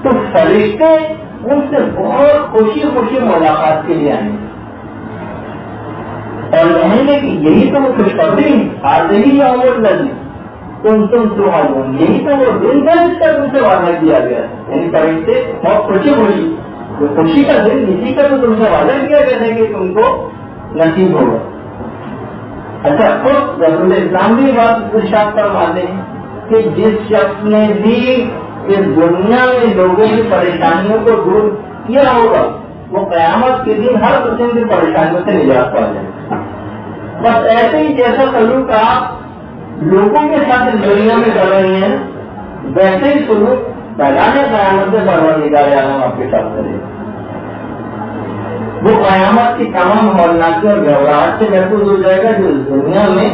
S4: تو فرشتے ان سے بہت خوشی خوشی ملاقات کے لیے آئیں گے اور کہیں گے کہ یہی تو وہ خوشخبری حاضر ہی لگی تم تو معلوم، یہی تو وہ دن تھا جس کا تم سے وعدہ کیا گیا، یعنی فرشتے بہت خوشی خوشی، جو خوشی کا دن اسی کا تو تم سے وعدہ کیا گیا تھا کہ تم کو نصیب ہوگا۔ اچھا خود رسول اسلام بھی بات ارشاد فرماتے ہیں کہ جس شخص نے بھی اس دنیا میں لوگوں کی پریشانیوں کو دور کیا ہوگا وہ قیامت کے دن ہر قسم کی پریشانیوں سے نجات پا جائے گا۔ بس ایسے ہی جیسا سلوک آپ لوگوں کے ساتھ اس دنیا میں کر رہے ہیں ویسے ہی سلوک میدان قیامت سے پروردگار عالم آپ کے ساتھ کرے گا۔ وہ قیامت کی تمام ہولناکی اور گھبراہٹ سے محفوظ ہو جائے گا جو اس دنیا میں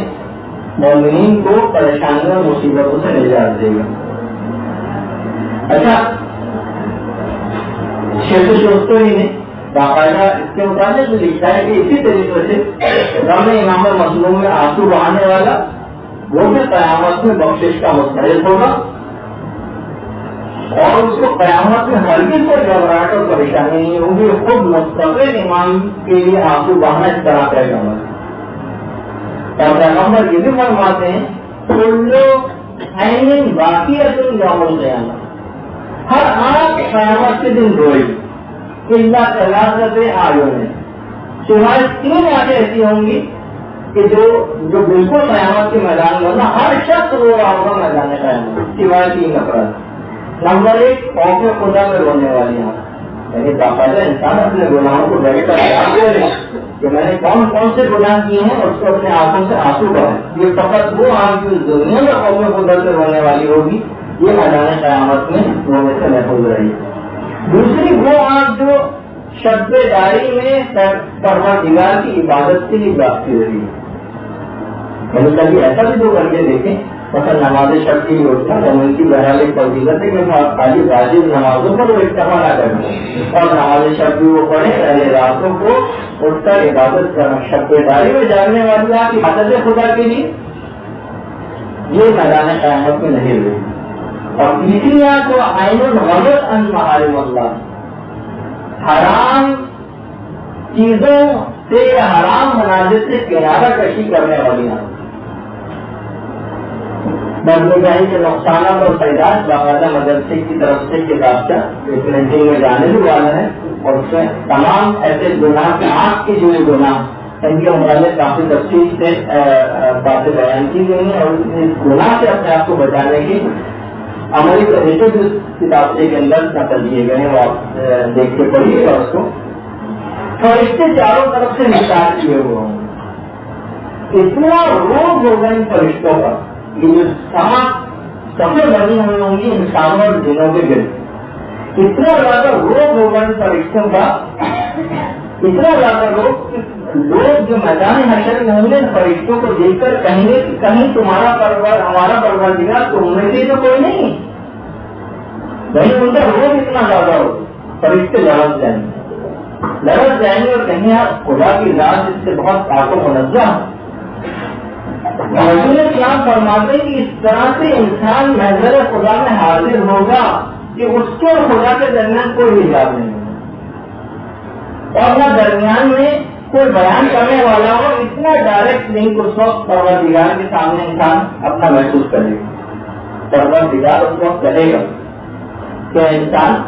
S4: مومنین کو پریشانیوں اور مصیبتوں سے نجات دے گا۔ اچھا شیخ شوستوی نے باقاعدہ اس کے متعلق لکھا ہے کہ اسی طریقے سے غم امام المظلوم میں آنسو بہانے والا وہ بھی قیامت میں بخشش کا مستحق ہوگا اور اس کو قیامت میں ہرگز کوئی گھبراہٹ اور پریشانی نہیں ہوگی، خود مستقل امام کے لیے آنسو بہانا اس طرح طے کرنا۔ اور پیغمبر یہ بھی فرماتے ہیں باقی یوم القیامہ، ہر آنکھ قیامت کے دن روئے اللہ تلاقت آیوں میں، سوائے 3 آنکھیں ایسی ہوں گی کہ جو بالکل قیامت کے میدان میں ہر شخص رو رہا ہوگا میدان قیامت، سوائے 3 افراد۔ نمبر 1 خوف خدا میں رونے والی آنکھ، یعنی باقاعدہ انسان اپنے گناہوں کو بیٹھ کر یاد کرے کہ میں نے کون کون سے گناہ کیے ہیں اور اس کو اپنے آنکھوں سے آنسو بہائے۔ یہ فقط وہ آنکھ جو دنیا میں خوف خدا سے رونے والی ہوگی یہ میدان قیامت میں رونے سے محفوظ رہی۔ دوسری وہ آنکھ جو شب داری میں پروردگار کی عبادت کے لیے باقی رہی ہے، یعنی کبھی ایسا بھی جو کر کے دیکھیں مثلا نماز شب کی اٹھنا ان کی بہرحال ایک فضیلت ہے کہ خالی واجب نمازوں پر وہ اکتفا نہ کریں اور نماز شب بھی وہ پڑھیں، پہلے راتوں کو اٹھ کر عبادت کرنا، شب داری میں جاننے والی آپ عبادت خدا کے لیے یہ میدان قیامت میں نہیں ہوئی۔ اور تیسری آنکھ کو عین الغضب عن محارم اللہ، حرام چیزوں سے حرام مناظر سے کنارہ کشی کرنے والی آنکھ، بدنگاہی کے نقصانات اور فائدات باقاعدہ مدرسے کی طرف سے کتاب کا پرنٹنگ میں جانے بھی والا ہے اور اس میں تمام ایسے گناہ آنکھ کے جو گناہ ان کے متعلق کافی تفصیل سے باتیں بیان کی گئی ہیں اور اس گناہ سے اپنے آپ کو بچانے کی عملی طریقے بھی اس کتاب کے اندر نقل دیے گئے ہیں، وہ آپ دیکھ کے پڑھیے گا اس کو۔ فرشتے چاروں طرف سے نشان کیے ہوئے ہوں گے، اتنا روز ہوگا ان فرشتوں کا، یہ جو 7 صفیں بنی ہوئی ہوں گی انسانوں اور جنوں کے گرد، اتنا زیادہ روز ہوگا ان فرشتوں کا اتنا زیادہ لوگ جو میدان حشر میں ہوں گے فرشتوں کو دیکھ کر کہیں گے کہ کہیں تمہارا پروار ہمارا پروردگار تم میں سے تو کوئی نہیں، کہیں ان کا روز اتنا زیادہ ہو، فرشتے لڑک جائیں گے اور کہیں آپ خدا کی ذات اس سے بہت پاک و منزہ رسول اسلام فرماتے کہ اس طرح سے انسان محضر خدا میں حاضر ہوگا کہ اس کے اور خدا کے درمیان کوئی حجاب نہیں ہوگا، اور نہ درمیان میں کوئی بیان کرنے والا ہو، اتنا ڈائریکٹ لنک اس وقت پروردگار کے سامنے انسان اپنا محسوس کرے گا۔ پروردگار اس وقت کہے گا کہ انسان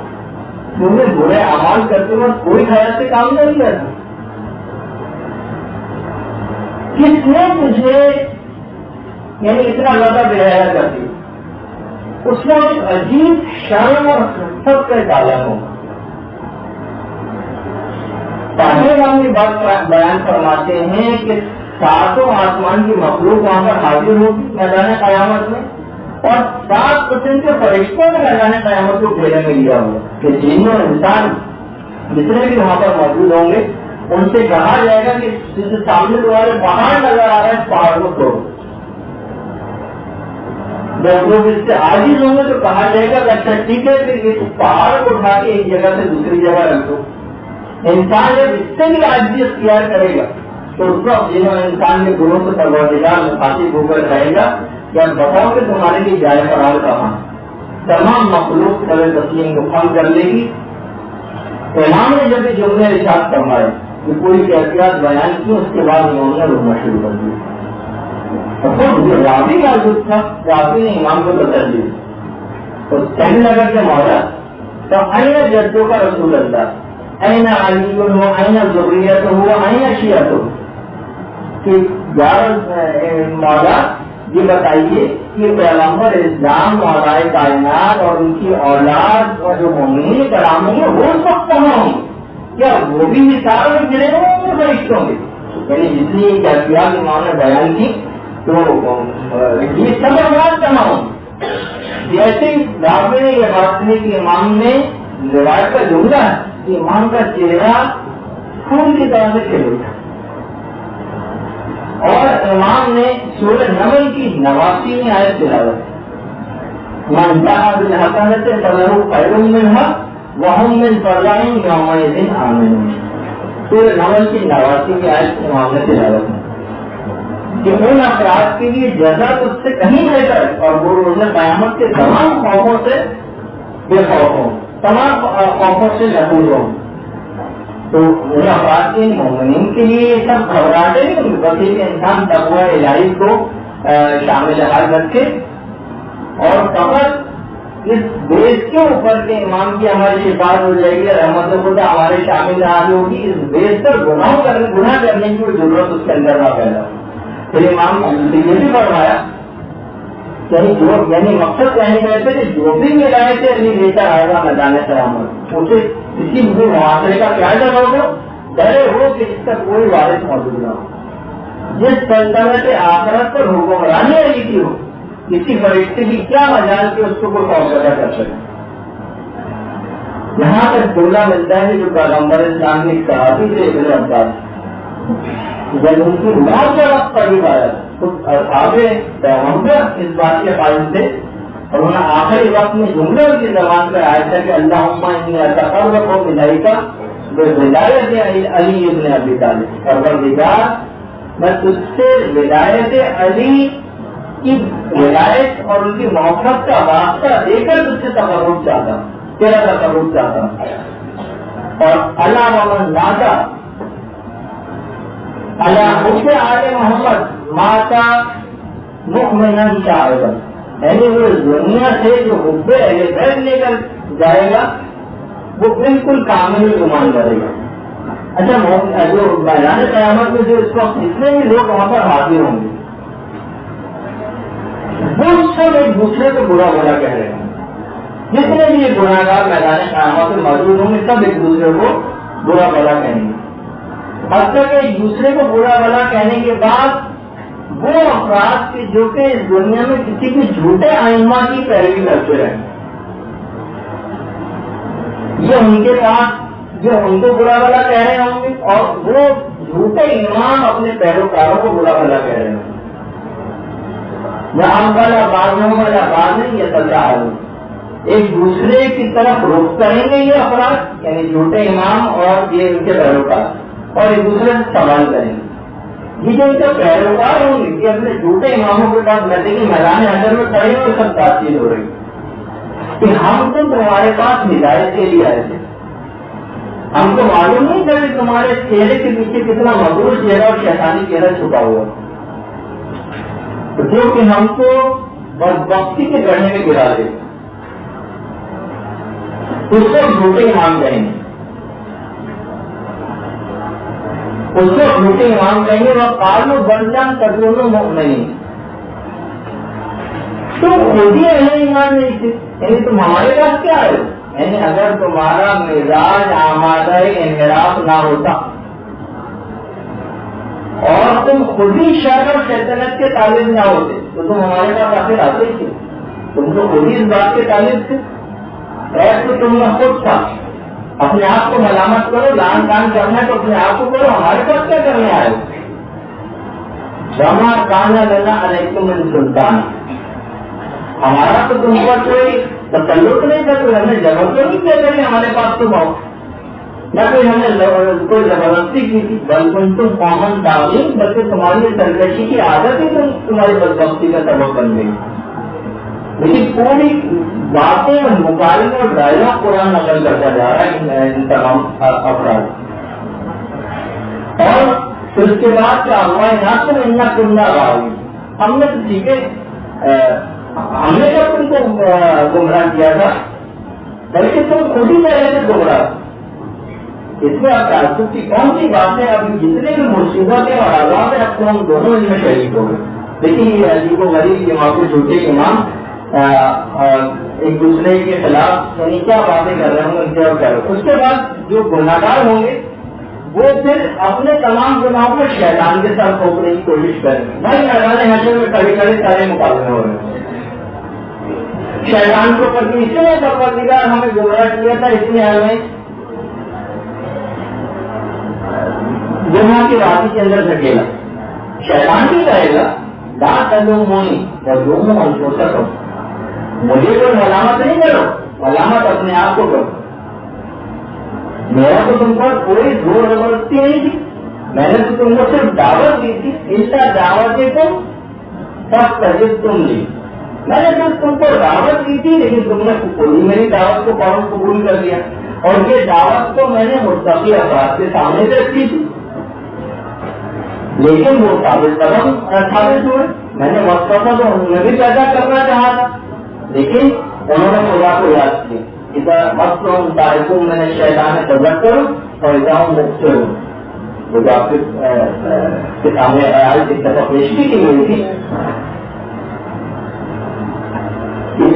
S4: تم نے برے اعمال کرتے وقت کوئی خیال سے کام نہیں کرتا، کس نے تجھے یعنی اتنا زیادہ بے حیا کر دی؟ اس میں ایک عجیب شرم اور خفت کا عالم ہوگا۔ پہلے ہم یہ بات بیان فرماتے ہیں کہ ساتوں آسمان کی مخلوق وہاں پر حاضر ہوگی میدان قیامت میں، اور 7% کے فرشتوں نے میدان قیامت کو گھیرے میں لیا ہوگا کہ جن اور انسان جتنے بھی وہاں پر موجود ہوں گے ان سے کہا جائے گا کہ جس سامنے تمہارے پہاڑ نظر آ رہا ہے پہاڑ کو توڑو، جب لوگ اس سے عاجز ہوں گے تو کہا جائے گا اچھا ٹھیک ہے پھر یہ پہاڑ کو اٹھا کے ایک جگہ سے دوسری جگہ رکھو۔ انسان جب اس سے بھی عاجزی اختیار کرے گا تو اس وقت جنہوں انسان کے گناہوں سے پروردگار مخاطب ہو کر کہے گا کہ اب بتاؤ کہ تمہارے لیے جائے قرار کہاں؟ تمام مخلوق سر تسلیم کو کم کر لے گی۔ امام نے جب یہ جملے ارشاد فرمائے کہ پوری کیفیات بیان کی، اس کے بعد انہوں نے رونا شروع کر دیا۔ رابی کا جو تھا رابی نے امام کو بدل دی تو کہنے لگا کہ مولا تو این جدوں کا رسول اللہ، این علی ہو، این ذریت ہو، این شیعت ہو، کہ مولا یہ بتائیے کہ پیغمبر اسلام مولائے کائنات اور ان کی اولاد اور جو مومنین کرام ہوں گے وہ سب کہاں ہوں گے؟ کیا وہ بھی مثال میں گرے ہوں گے فرشتوں کے؟ یعنی جتنی کیفیات امام نے بیان کی تو یہ سب بات کہاں ہوں؟ جیسے رابطے نے یہ بات کی کہ امام نے روایت کا جملہ ہے کہ امام کا چہرہ خون کی طرح سے کھل اٹھا، اور امام نے سورہ نمل کی 89ویں آیت تلاوت، من دعا بالحسنۃ فلہ خیر منھا وہم من فزع یومئذ آمنون۔ سورہ نمل کی 89ویں آیت امام نے تلاوت کہ ان افراد کے لیے جزا اس سے کہیں بہتر اور وہ روز قیامت کے تمام خوفوں سے بے خوف ہوں، تمام خوفوں سے محفوظ ہوں۔ تو ان افراد کے مومنین کے لیے یہ سب گھبراہٹیں نہیں، بلکہ کہ انسان تقوی الہی کو شامل حال رکھے اور فقط اس بیس کے اوپر کے امام کی ہماری شفاعت ہو جائے گی، رحمت خدا ہمارے شامل حال ہوگی، اس بیس پر گناہ کرنے کی کوئی ضرورت اس کے اندر نہ پیدا ہو۔ پھر امام نے یہ بھی فرمایا یعنی مقصد کہنے گئے کہ جو بھی ولایت علی لے کر آئے گا میدان قیامت اسے کسی بھی معاشرے کا کیا ڈر ہوگا؟ ڈرے ہو کہ اس کا کوئی وارث موجود نہ ہو۔ جس سلطنت آخرت پر حکمرانی علی کی ہو، کسی فرشتے کی کیا مجال کہ اس کو کوئی قبضہ کر سکے۔ یہاں تک جملہ ملتا ہے جو پیغمبر اسلام کی صحابی سے ابن عباس جب ان کی موت کا وقت قریب آیا تو اصحاب پیغمبر اس بات کے قائل تھے، اور انہوں نے آخری وقت میں جملے کی زبان پر آیا تھا کہ اللہم انی اتقرب الیک بولایت علی ابن ابی طالب، پروردگار میں تجھ سے ولایت علی کی ولایت اور ان کی محبت کا واسطہ دے کر تجھ سے تقرب چاہتا ہوں، تیرا تقرب چاہتا ہوں۔ اور اللہ ومن نادا اللہ حب آل محمد ماتا مؤمنا شاہدا، یعنی وہ دنیا سے جو حب اہل بیت لے کر جائے گا وہ بالکل کامل ایمان کرے گا۔ اچھا جو میدان قیامت میں جو اس وقت جتنے بھی لوگ وہاں پر حاضر ہوں گے وہ سب ایک دوسرے کو برا بھلا کہہ رہے ہیں، جتنے بھی یہ گناہ گار میدان قیامت میں موجود ہوں گے سب ایک دوسرے کو برا بھلا کہیں گے۔ حتیٰ کہ ایک دوسرے کو برا بھلا کہنے کے بعد وہ افراد کے جو کہ اس دنیا میں کسی بھی جھوٹے ائمہ کی پیروی کرتے رہے، یہ ان کے پاس جو ان کو برا بھلا کہہ رہے ہوں گے اور وہ جھوٹے امام اپنے پیروکاروں کو برا بھلا کہہ رہے ہوں گے. جہاں والا بازوں والا باز نہیں یہ چل رہا ہے. ایک دوسرے کی طرف رخ کریں گے یہ افراد یعنی جھوٹے امام اور یہ ان کے پیروکار اور ایک دوسرے سے سوال کریں گے. یہ جو ان کے پیروکار ہوں گے کہ اپنے جھوٹے اماموں کے پاس بیٹھے کہ میدان حشر میں کھڑے اور سب بات چیت ہو رہی کہ ہم تو تمہارے پاس ہدایت کے لیے آئے تھے. ہم کو معلوم نہیں تھا کہ تمہارے چہرے کے پیچھے کتنا مغرور چہرہ اور شیطانی چہرہ چھپا ہوا جو کہ ہم کو بدبختی کے گڑھے میں گرا دے. اس کو جھوٹے امام کہیں گے اس کو جھوٹے امام کہیں گے وہ کالو بن جان تجربہ نہیں تم خود ہی اہل ایمان نہیں تھے یعنی تم ہمارے پاس کیا ہے. یعنی اگر تمہارا مزاج آمادہ انحراف نہ ہوتا اور تم خود ہی شر اور شیطنت کے طالب نہ ہوتے تو تم ہمارے پاس آخر آتے ہی تھے. تم تو خود ہی اس بات کے طالب تھے. ایسے تم نے خود تھا اپنے آپ کو ملامت کرو لان کان کرنا ہے تو اپنے آپ کو کرو. ہمارے پاس کیا کرنے آئے جمع کانا لینا علیکم من سلطان. ہمارا تو تم پر کوئی تسلط نہیں تھا کوئی ہم نے زبردستی نہیں کیا کریں ہمارے پاس تم آؤ نہ کوئی ہم نے کوئی زبردستی کی تھی بلکہ تم کامن تعلیم بلکہ تمہاری سرکشی کی عادت ہی تمہاری بدبختی کا سبب بن گئی. لیکن پوری باتیں اور مکالمے اور ڈائلاگ قرآن نقل کرتا جا رہا ہے ان تمام افراد. اور پھر اس کے بعد کیا ہوا نہ تم اتنا کنڈا راوی ہم نے تو ٹھیک ہے ہم نے جب تم کو گمراہ کیا تھا بلکہ تم خود ہی پہلے سے گمراہ. اس میں آپ تعصب کی کون سی بات ہے. ابھی جتنے بھی مصیبتیں اور آزاد ہیں اب تو ہم دونوں ان میں شریک ہو گئے. لیکن یہ عجیب و غریب کے معافی جھوٹے امام ایک دوسرے کے خلاف یعنی کیا باتیں کر رہے ہوں گے کیا. اس کے بعد جو گناہ گار ہوں گے وہ پھر اپنے تمام گناہوں کو شیطان کے ساتھ کھوپنے کی کوشش کریں گے. بھائی میدان حشر میں کبھی کبھی سارے مقابلے ہو رہے ہیں. شیطان کو پتی اس لیے پروردگار ہمیں گمراہ کیا تھا اس لیے ہمیں گناہ کی راضی کے اندر دھکیلا. شیطان بھی کہے گا لا تلومونی ولوموا انفسکم مجھے کوئی ملامت نہیں کرو ملامت اپنے آپ کو کرو. میرا تو تم پر کوئی زور زبردستی نہیں تھی. میں نے تو تم کو صرف دعوت دی تھی. اس کا دعوت دے تم سب تجد تم لی. میں نے صرف تم کو دعوت دی تھی لیکن تم نے میری دعوت کو فوراً قبول کر دیا اور یہ دعوت کو میں نے مستقل افراد کے سامنے سے رکھی تھی لیکن وہ ثابت قدم ثابت ہوئے. میں نے مستقبل تو انہیں بھی پیدا کرنا چاہا تھا لیکن انہوں نے خدا کو یاد کیا. ادھر مستم تارکوں میں نے شیطان تجرب کروں اور ادھر مختصر ہوں وہ جو آپ کے سامنے آج ایک دفعہ پیشگی کی ہوئی تھی.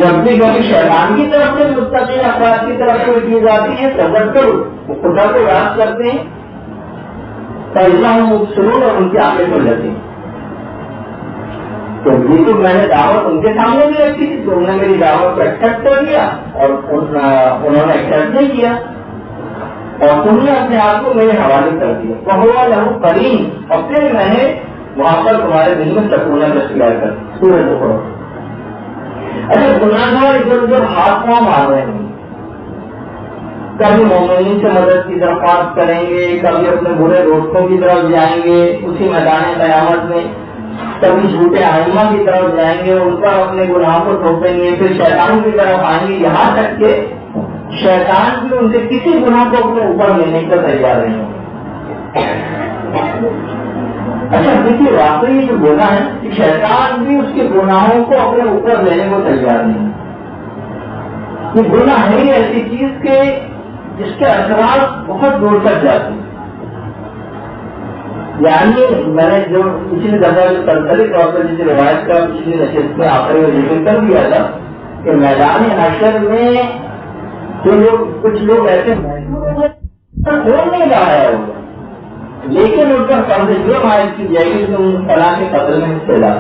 S4: جب بھی کبھی شیطان کی طرف سے مستقل افراد کی طرف سے چیز آتی ہے تجرب کرو وہ خدا کو یاد کرتے ہیں پیسہ مبصرون اور ان کی آنکھیں کھل جاتی ہیں. تو یہ تو میں نے دعوت ان کے سامنے بھی رکھی تھی تو انہوں نے میری دعوت کو ایکسپٹ کر لیا اور انہوں نے ایکسپٹ نہیں کیا اور تم نے اپنے آپ کو میرے حوالے کر دیا. وہ لہو کریم اور پھر میں نے وہاں پر تمہارے دل میں سکونت اختیار کر سورج کو. اچھا گناہ گار ادھر ادھر ہاتھ پاؤں مار رہے ہیں. کبھی مومنین سے مدد کی درخواست کریں گے کبھی اپنے برے دوستوں کی طرف جائیں گے اسی میدان قیامت میں کبھی جھوٹے ائمہ کی طرف جائیں گے ان پر اپنے گناہوں کو تھوپیں گے پھر شیطانوں کی طرف آئیں گے یہاں تک کہ شیطان بھی ان سے کسی گناہ کو اپنے اوپر لینے کا تیار نہیں ہوگا. اچھا دیکھیے واقعی جو گناہ ہے شیطان بھی اس کے گناہوں کو اپنے اوپر لینے کو تیار نہیں. یہ گناہ ہے ایسی چیز کے جس کے اثرات بہت دور تک جاتے ہیں. یعنی میں نے جو پچھلی دفعہ جو سرسری طور پر جس روایت کا پچھلی نشست میں آخری میں ذکر کر دیا تھا کہ میدان حشر میں جو لوگ کچھ لوگ ایسے کھول نہیں رہا ہے لیکن ان پر کم سے عائد کی جائے گی تو ان فلاں کے قتل میں حصے ڈال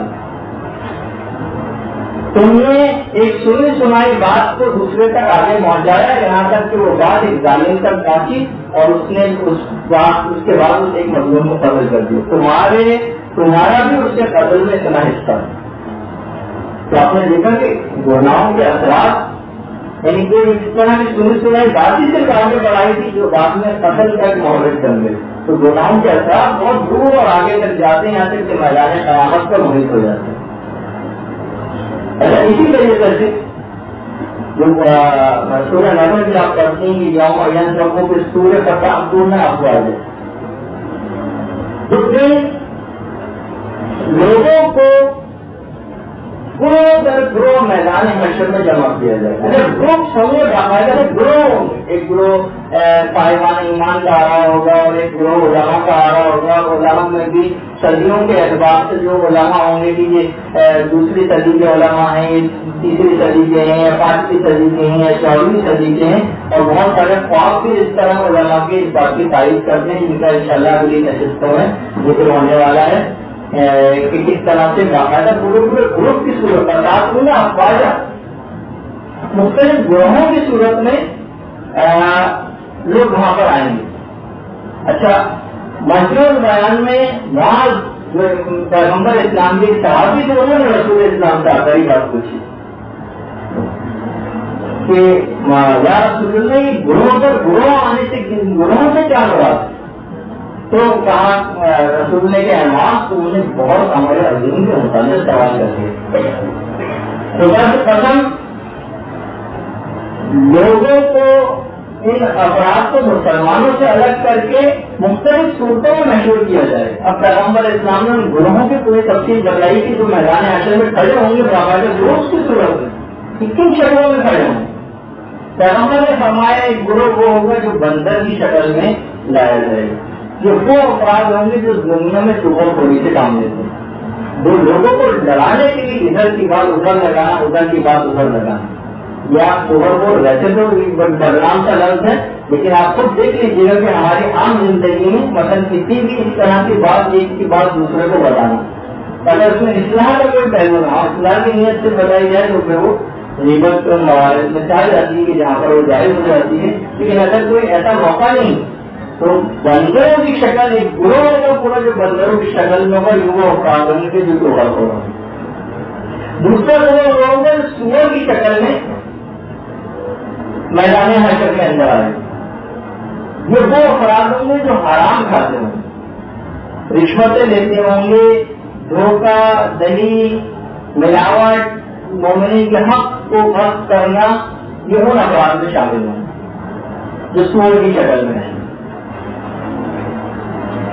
S4: تم نے ایک سنی سنائی بات کو دوسرے تک آگے پہنچایا، یہاں تک کہ وہ بات ایک ظالم تک پہنچی اور اس نے اس کے بعد ایک مظلوم کو قتل کر دیا. تمہارا بھی اس کے قتل میں اتنا حصہ ہے. تو آپ نے دیکھا کہ گناہوں کے اثرات، یعنی کہ اس طرح کی سنی سنائی بات ہی صرف آگے بڑھائی تھی جو بعد میں قتل تک محرک کر گئے. تو گناہوں کے اثرات بہت دور اور آگے تک جاتے ہیں، یہاں تک کہ میدان قیامت پر محیط ہو جاتے ہیں. اسی طریقے سے جو سورہ نمل بھی آپ کرتے ہیں کہ یوم ینفخ فی الصور فتأتون افواجا، اس میں لوگوں کو گروہ در گروہ میدان محشر میں جمع کیا جائے گا. اگر گروہ سمجھے باقاعدہ گروہ، ایک گروہ پائیوان ایمان کا آ رہا ہوگا اور ایک گروہ علماء کا آ رہا ہوگا. علماء میں بھی صدیوں کے اعتبار سے جو علماء ہوں گے کہ یہ دوسری صدی کے علماء ہیں، یہ تیسری صدی کے ہیں، یا 5ویں صدی کے ہیں، یا 14ویں صدی کے ہیں. اور بہت سارے خواب بھی اس طرح علماء کے اس بات کی تعریف کرتے ہیں، جن کا انشاءاللہ اگلی نشستوں میں ذکر ہونے والا ہے کہ کس طرح سے باقاعدہ پورے گروپ کی صورت پر رات میں افواجا مختلف گروہوں کی صورت میں لوگ وہاں پر آئیں گے. اچھا، مشہور بیان میں وہاں جو پیغمبر اسلام کے صحابی جو انہوں نے رسول اسلام سے آخری بات پوچھی کہ یا رسول اللہ یہ گروہ پر گروہ آنے سے گروہوں سے کیا مراد؟ تو کہا رسول اللہ کے احمد تو انہیں بہت ہمارے عظیم کے متعلق سوال کرتے. تو بس قسم لوگوں کو ان افراد کو مسلمانوں سے الگ کر کے مختلف صورتوں میں محسوس کیا جائے. اب پیغمبر اسلام نے ان گروہوں کی پوری تفصیل بتائی کہ جو میدان حشر میں کھڑے ہوں گے باقاعدہ گروہ کی صورت میں کن شکلوں میں کھڑے ہوں گے. پیغمبر نے فرمایا ایک گروہ وہ ہوگا جو بندر کی شکل میں لایا جائے گا. جو وہ افراد ہوں گے جو دنیا میں چوہوں کوڑی سے کام لیتے ہیں، جو لوگوں کو ڈرانے کے لیے ادھر کی بات ادھر لگانا، ادھر کی بات ادھر لگانا. یا اوور بول ویسے تو بدنام کا لفظ ہے، لیکن آپ خود دیکھ لیجیے گا کہ ہماری عام زندگی میں مثلا کسی بھی اس طرح کی بات ایک کی بات دوسرے کو بتانا، اگر اس میں اصلاح کا کوئی پہلو نہ ہو، اصلاح کی نیت سے بتائی جائے تو پھر وہ غیبت موارد میں چاہ جاتی ہے کہ جہاں پر وہ جائز ہو جاتی ہے. لیکن اگر کوئی ایسا موقع نہیں تو بندروں کی شکل ایک گروہ ہوگا پورا جو بندروں کی شکل میں ہوگا وہ افراد ہوں گے جو ٹوٹا ہوگا. دوسرا گروہ وہ ہوگا سور کی شکل میں میدان حشر کے اندر آئے. یہ وہ افراد ہوں گے جو حرام کھاتے ہوں گے، رشوتیں لیتے ہوں گے، دھوکہ دہی ملاوٹ مومنین کے حق کو غصب کرنا، یہ ان افراد میں شامل ہوں گے جو سور کی شکل میں ہیں.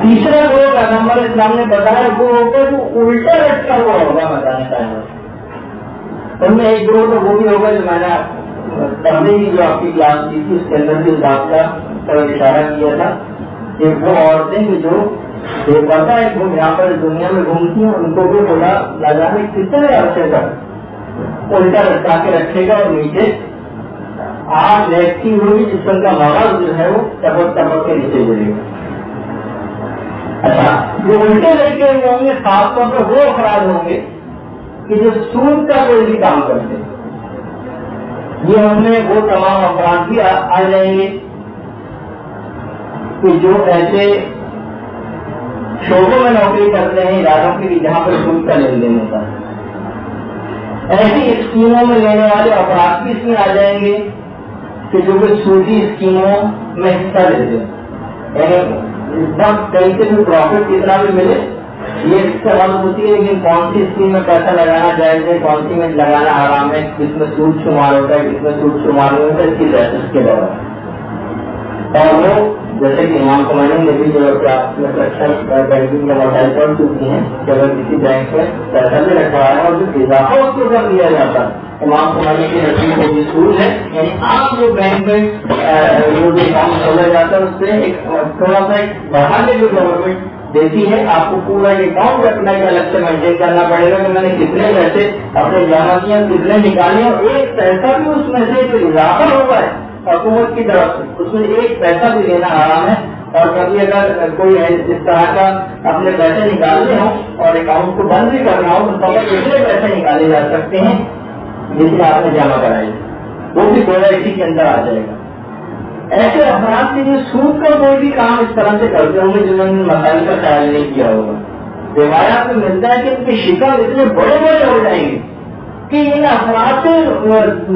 S4: تیسرا گروہ کا نمبر اسلام نے بتایا وہ ہوگا جو الٹا لٹکا ہوا ہوگا میدان قیامت. ان میں ایک گروہ تو وہ بھی ہوگا جو میں نے پہلے کی جو آپ کی کلاس کی تھی اس کے اندر بھی اس بات کا اشارہ کیا تھا کہ وہ عورتیں جو بے پردہ ایک یہاں پر دنیا میں گھومتی ہیں ان کو بھی خدا نہ جانے کتنے عرصے تک الٹا لٹکا کے رکھے گا اور نیچے آگ لہتی ہوئی جسم کا مغز جو ہے وہ ٹپک ٹپک کے نیچے گرے گا. اچھا، جو الٹے لڑکے ہوں گے خاص طور پر وہ افراد ہوں گے کہ جو سود کا کوئی بھی کام کرتے ہیں. یہ ہم نے وہ تمام افراد بھی آ جائیں گے کہ جو ایسے شعبوں میں نوکری کرتے ہیں اداروں کے لیے جہاں پر سود کا لین دین ہوتا ہے. ایسی اسکیموں میں لینے والے افراد بھی اس میں آ جائیں گے کہ جو کہ سودی اسکیموں میں حصہ لیتے ہیں. یعنی کہیں سے بھی پروفٹ کتنا بھی ملے یہ اس سے غلط ہوتی ہے، لیکن کون سی اسکیم میں پیسہ لگانا جائز ہے، کون سی میں لگانا حرام ہے، کس میں سود شمار ہوتا ہے، کس میں سود شمار نہیں ہوتا ہے، اس کی تحقیق کے دوران. اور وہ جیسے کہ امام خمینی نے بھی جو بینکنگ کے مسائل پڑھ چکی ہیں کہ اگر کسی بینک میں پیسہ بھی رکھا ہے اور جو اضافہ اس کے اوپر دیا جاتا ہے، امام خمینی کی نصیب کو بھی سود ہے. یعنی آپ جو بینک میں جو اکاؤنٹ کھولا جاتا ہے اس سے ایک تھوڑا سا بڑھا کے جو گورنمنٹ دیتی ہے آپ کو پورا اکاؤنٹ اپنا ایک الگ سے مینٹین کرنا پڑے گا کہ میں نے کتنے پیسے اپنے جمع کیے کتنے نکالے، اور ایک پیسہ بھی اس میں سے جو اضافہ ہوا ہے حکومت کی طرف سے اس میں ایک پیسہ بھی لینا حرام ہے. اور کبھی اگر کوئی اس طرح کا اپنے پیسے نکالنے ہوں اور اکاؤنٹ کو بند بھی کرنا ہو تو فقط اتنے پیسے نکالے جا سکتے ہیں جس میں آپ نے جمع کرائی وہ بھی گویا اسی کے اندر آ جائے گا. ایسے افراد کے لیے سود کا کوئی بھی کام اس طرح سے کرتے ہوں گے جنہوں نے مسائل کا خیال نہیں کیا ہوگا. روایات میں ملتا ہے کہ ان کے شکم اتنے بڑے بڑے ہو جائیں گے کہ ان افراد سے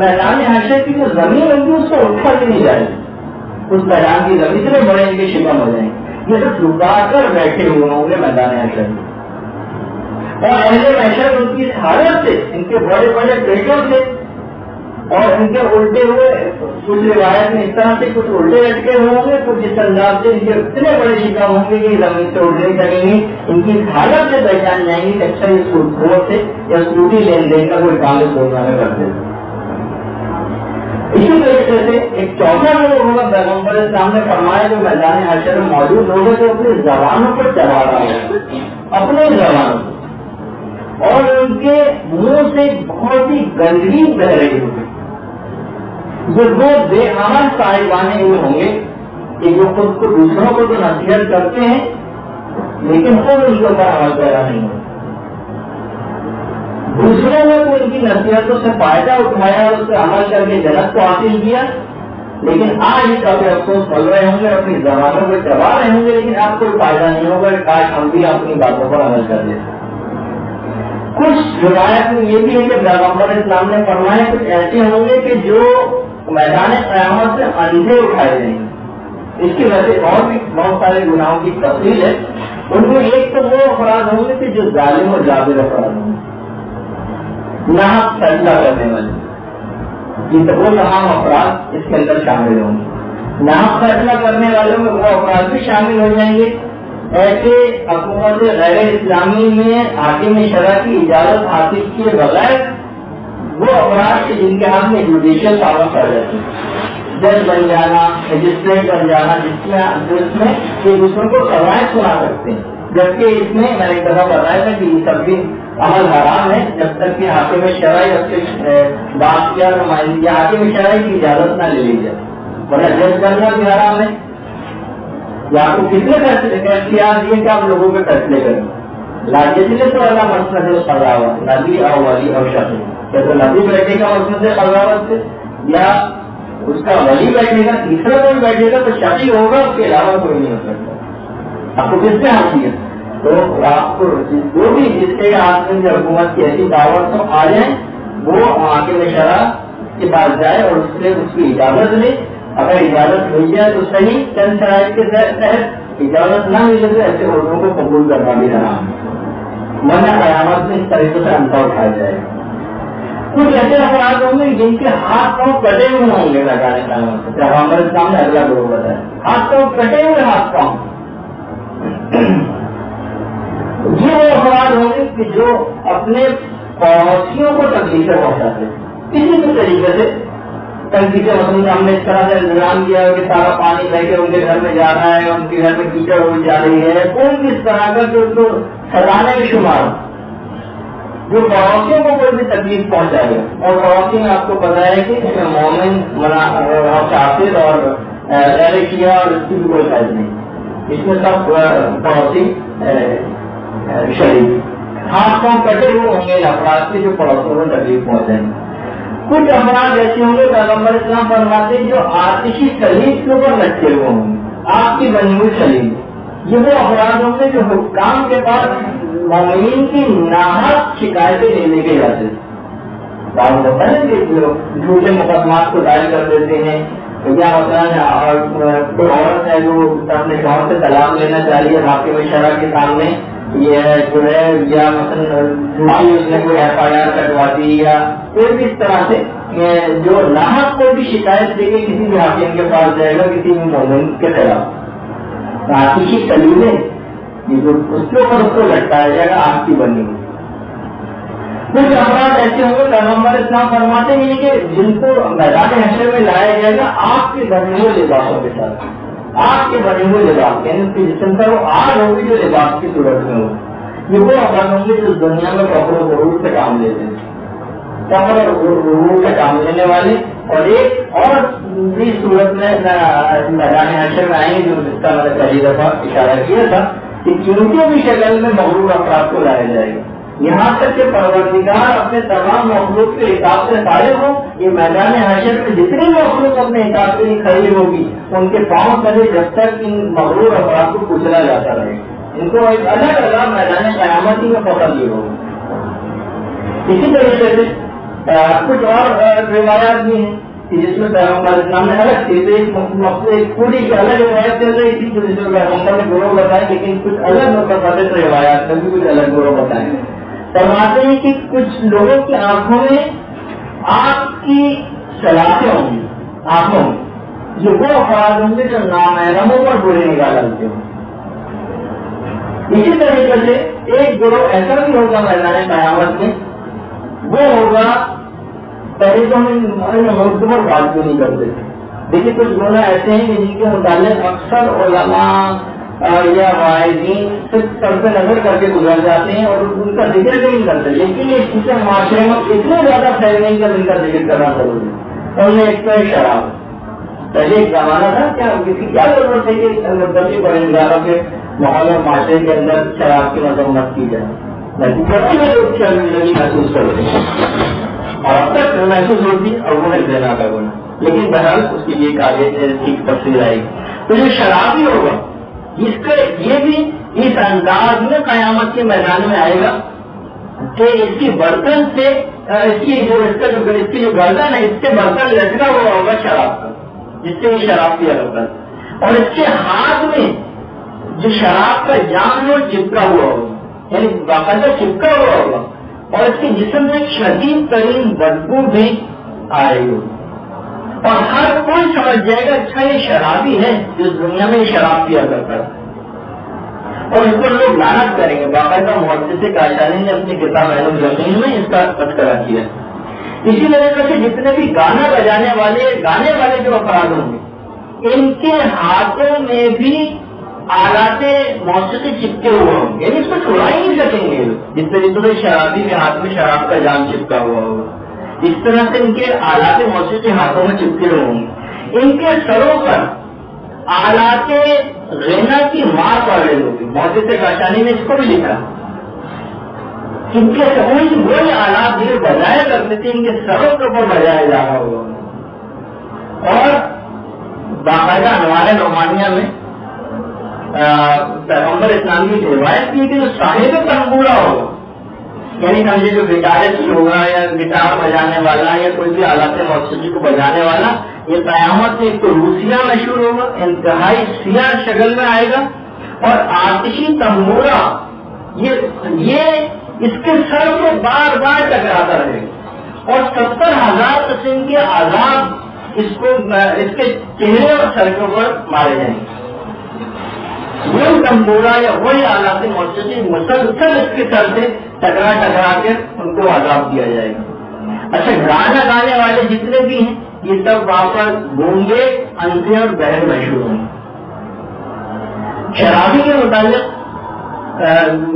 S4: میدان حشر کی جو زمین ہوگی اس کو اٹھا بھی نہیں جائے گی. اس میدان کی زمین اتنے بڑے ان کے شکم ہو جائیں گے. یہ سب لکا کر بیٹھے ہوئے ہوں گے میدان حشر میں. اور اہل محشر ان کی حالت سے ان کے بڑے بڑے پیٹوں سے اور ان کے الٹے ہوئے کچھ روایت میں اس طرح سے کچھ الٹے لٹکے ہوں گے کچھ اس انداز سے ان کے اتنے بڑے شکم ہوں گے کہ زمین سے اٹھ نہیں سکیں گے. ان کی حالت سے پہچان جائیں گے کہ اچھا یہ سود سے یا سودی لین دین کا کوئی کام اس دنیا میں کرتے ہیں. اسی طریقے سے ایک چوتھا لوگ ہوگا پیغمبر اسلام نے فرمایا جو میدان حشر میں موجود ہوگا تو اپنی زبانوں پر چڑھا رہا ہے اپنے زبانوں اور ان کے منہ سے بہت ہی گندگی بہ رہی ہوگی. وہ بے عمل صاحبانے ہوئے ہوں گے کہ جو خود کو دوسروں کو تو نصیحت کرتے ہیں لیکن خود ان کے اوپر عمل پیدا نہیں ہوتا. دوسروں نے تو ان کی نصیحتوں سے فائدہ اٹھایا اور اس سے عمل کر کے جنت کو حاصل کیا لیکن آج ہی کبھی افسوس پڑ رہے ہوں گے اپنی زبانوں کو چبا رہے ہوں گے لیکن آپ کوئی فائدہ نہیں ہوگا کہ کاش ہم بھی اپنی باتوں پر عمل کر لیتے. کچھ روایت میں یہ بھی ہے کہ پیغمبر اسلام نے فرمایا کچھ ایسے ہوں گے کہ جو میدان قیامت سے اندھے اٹھائے جائیں گے. اس کی وجہ سے اور بھی بہت سارے گناہوں کی تفصیل ہے. ان میں ایک تو وہ افراد ہوں گے کہ جو ظالم اور جابر افراد ہوں گے ناحق فیصلہ کرنے والے. یہ تو وہ تمام افراد اس کے اندر شامل ہوں گے. ناحق فیصلہ کرنے والوں میں وہ افراد بھی شامل ہو جائیں گے. ایسے حکومت غیر اسلامی میں حاکم شرع کی اجازت حاصل کیے بغیر وہ افراد کے جن کے ہاتھ میں جوڈیشل پاور کر جاتی ہے جج بن جانا مجسٹریٹ بن جانا جس میں یہ دوسروں کو سوائیں سنا سکتے ہیں. جبکہ اس میں نے ایک دفعہ بتایا تھا کہ یہ سب بھی عمل حرام ہے جب تک کہ حاکم شرعی اپنے بات یا نمائندگی حاکم شرعی کی اجازت نہ لے لی جائے. ورنہ جج بننا بھی حرام ہے. یا آپ کو کتنے اختیار دیے کہ آپ لوگوں کے فیصلے کریں. لاجل تو اللہ مسند قضاوت نبی او ولی او شخص یا تو نبی بیٹھے گا مسند قضاوت سے یا اس کا ولی بیٹھے گا تیسرا کوئی بیٹھے گا تو شفیع ہوگا اس کے علاوہ کوئی نہیں ہو سکتا. آپ کو کس سے حاصل ہے تو آپ کو جو بھی جس کے ہاتھ میں حکومت کی ایسی دعوت تو آ جائیں وہ حاکم شرع کے پاس جائے اور اس سے اس کی اجازت لے. اگر اجازت مل جائے تو صحیح چند شرائط کے تحت اجازت نہ ملے تو ایسے عورتوں کو قبول کرنا بھی رہا ورنہ قیامت میں اس طریقے سے انتہا اٹھایا جائے گا. کچھ ایسے افراد ہوں گے جن کے ہاتھ پاؤں کٹے ہوئے ہوں گے لگانے قیامت سے. ہمارے سامنے اگلا گروہ بتایا ہاتھ پاؤں کٹے ہوئے ہاتھ پاؤں. یہ وہ افراد ہوں گے کہ جو اپنے پڑوسیوں کو تکلیفیں پہنچاتے کسی بھی طریقے سے تنقیدیں. مطلب ہم نے اس طرح سے انتظام کیا کہ سارا پانی بہ کے ان کے گھر میں جا رہا ہے ان کے گھر میں کیچڑ ہو جا رہی ہے کوئی بھی اس طرح کا جو ان کو سزانے میں شمار جو پڑوسیوں کو کوئی بھی تکلیف پہنچائے گا. اور پڑوسی میں آپ کو پتا ہے کہ مومن کافر اور غیر کیا اور اس کی بھی کوئی قید نہیں. اس میں سب پڑوسی شریک ہاتھ پاؤں کٹے ہوئے ہوں گے افراد کے جو پڑوسیوں کو تکلیف پہنچائیں گے. کچھ افراد ایسے ہوں گے پیغمبر اسلام فرماتے ہیں جو آتشی سلیب کے اوپر لٹکے ہوئے ہوں گے آپ کی بنی ہوئی سلیب. یہ وہ افراد ہوں گے جو حکام کے پاس مومنین کی ناحق شکایتیں لینے کے جاتے ہیں. بات ہوتا ہے کہ جو جھوٹے مقدمات کو دائر کر دیتے ہیں یا مثلاً کوئی عورت ہے جو اپنے شوہر سے طلاق لینا چاہیے حاکم شرع کے سامنے یہ جو ہے یا مثلاً اس نے کوئی ایف آئی آر کٹوا دی یا کوئی بھی اس طرح سے جو ناحق کو بھی شکایت دے کے کسی بھی حاکم کے پاس جائے گا کسی بھی مومن کے خلاف آتشی سلیبیں اس کے اوپر اس کو لٹکایا جائے گا آپ کی بنی ہوئی. کچھ افراد ایسے ہوں گے پیغمبر اسلام فرماتے ہیں کہ جن کو میدان حشر میں لایا جائے گا آپ کے بنے ہوئے لباسوں کے ساتھ. آپ کے بنے ہوئے لباس یعنی اس کی جسم پر وہ آگ ہوگی جو لباس کی صورت میں ہوگی. یہ وہ افراد ہوں گے جو دنیا میں کپڑ و غرور سے کام لیتے ہیں کپڑ اور غرور سے کام لینے والے. اور ایک اور بھی صورت میں میدان حشر میں آئیں گے جو جس کا میں نے پہلی دفعہ اشارہ کیا تھا کہ چونکہ بھی شکل میں مغرور افراد کو لایا جائے گا یہاں تک کہ پروردگار اپنے تمام مخلوق کے حساب سے فارغ ہو. یہ میدان حشر میں جتنی مخلوق اپنے حساب سے کھڑی ہوگی ان کے پاؤں تلے جب تک ان مغرور افراد کو کچلا جاتا رہے گا. ان کو ایک الگ الگ میدان قیامت ہی میں پکڑ لی ہوگی. اسی طریقے سے کچھ اور روایات بھی ہیں جس میں پیغمبر اسلام نے الگ تھی پوری کی الگ روایت چل رہی تھی جس میں پیغمبر نے گروہ بتائے, لیکن کچھ الگ متفرق روایات میں بھی کچھ الگ گروہ بتائے. فرماتے ہیں کہ کچھ لوگوں کی آنکھوں میں آگ کی سلاخیں ہوں گی, آنکھوں میں یہ وہ افراد ہوں گے جو نامحرموں پر گولی نکال ڈالتے ہوں. اسی طریقے سے ایک گروہ ایسا بھی ہوگا میدان قیامت میں, وہ ہوگا پہلے تو ہم ملک پر بات بھی نہیں کرتے تھے. دیکھیے کچھ گناہ ایسے ہیں کہ جن کے متعلق اکثر علماء یا واعظین صرف سر پہ نظر کر کے گزر جاتے ہیں اور ان کا ذکر بھی نہیں کرتے, لیکن یہ چیزیں معاشرے میں اتنے زیادہ پھیل گئی کہ ان کا ذکر کرنا ضروری ہے. ان میں ایک تو شراب. پہلے ایک زمانہ تھا کیا کسی کیا ضرورت ہے کہ مدتی پرندگاروں کے ماحول اور معاشرے کے اندر شراب کی مذمت کی جائے, محسوس کرتے ہیں اور اب تک محسوس ہوتی اور وہ دینا کا گنا. لیکن بہرحال اس کی ایک آگے ٹھیک تفصیل آئے گی. تو جو شرابی ہوگا اس کا یہ بھی اس انداز میں قیامت کے میدان میں آئے گا کہ اس کی برتن سے اس کی جو گردن ہے اس سے برتن لٹکا ہوا ہوگا شراب کا, جس سے یہ شراب پیا کرتا ہے, اور اس کے ہاتھ میں جو شراب کا جام وہ چپکا ہوا ہوگا, یعنی باقاعدہ چپکا ہوا ہوگا, اور اس کے جسم میں شدید ترین بدبو بھی آئے گی. اور ہر کوئی سمجھ جائے گا اچھا یہ شرابی ہے جس دنیا میں شراب پیا کرتا ہے, اور اس پر لوگ لعنت کریں گے. باقاعدہ محدث کاشانی نے اپنی کتاب اہل الزمین میں اس کا تذکرہ کیا. اسی طریقے سے جتنے بھی گانا بجانے والے جو افراد ہوں گے ان کے ہاتھوں میں بھی آلات موسیقی چپکے ہوئے ہوں گے, یعنی اس کو چھڑا ہی نہیں سکیں گے. جتنے شرابی کے ہاتھ میں شراب کا جام چپکا ہوا ہوگا اس طرح سے ان کے آلات موسیقی ہاتھوں میں چپکے ہوئے ہوں گے. ان کے سروں پر آلات غنا کی مار پڑ رہی ہوگی. محدث کاشانی نے اس کو بھی لکھا, ان کے وہی آلات جو بجایا کرتے تھے ان کے سروں کے اوپر بجایا جا رہا ہوگا. اور باقاعدہ انوار نعمانیہ میں پیغمبر اسلام کی روایت کی کہ جو صاحب تنبورا ہوگا, یعنی سمجھے جو گٹارسٹ ہوگا یا گٹار بجانے والا یا کوئی بھی آلات موسیقی کو بجانے والا, یہ قیامت میں ایک تو روسیا مشہور ہوگا, انتہائی سیاہ شکل میں آئے گا, اور آتشی تنبورا یہ اس کے سر کو بار بار ٹکراتا رہے گا, اور 70,000 قسم کے عذاب اس کے چہرے اور سر کے اوپر مارے جائیں گے. وہی تنبورا یا وہی آلات موسیقی مسلسل اس کے سر سے ٹکرا کے ان کو عذاب دیا جائے گا. اچھا, گانا گانے والے جتنے بھی ہیں یہ سب وہاں پر گونگے, اندھے اور بہر مشہور ہوں. شرابی کے متعلق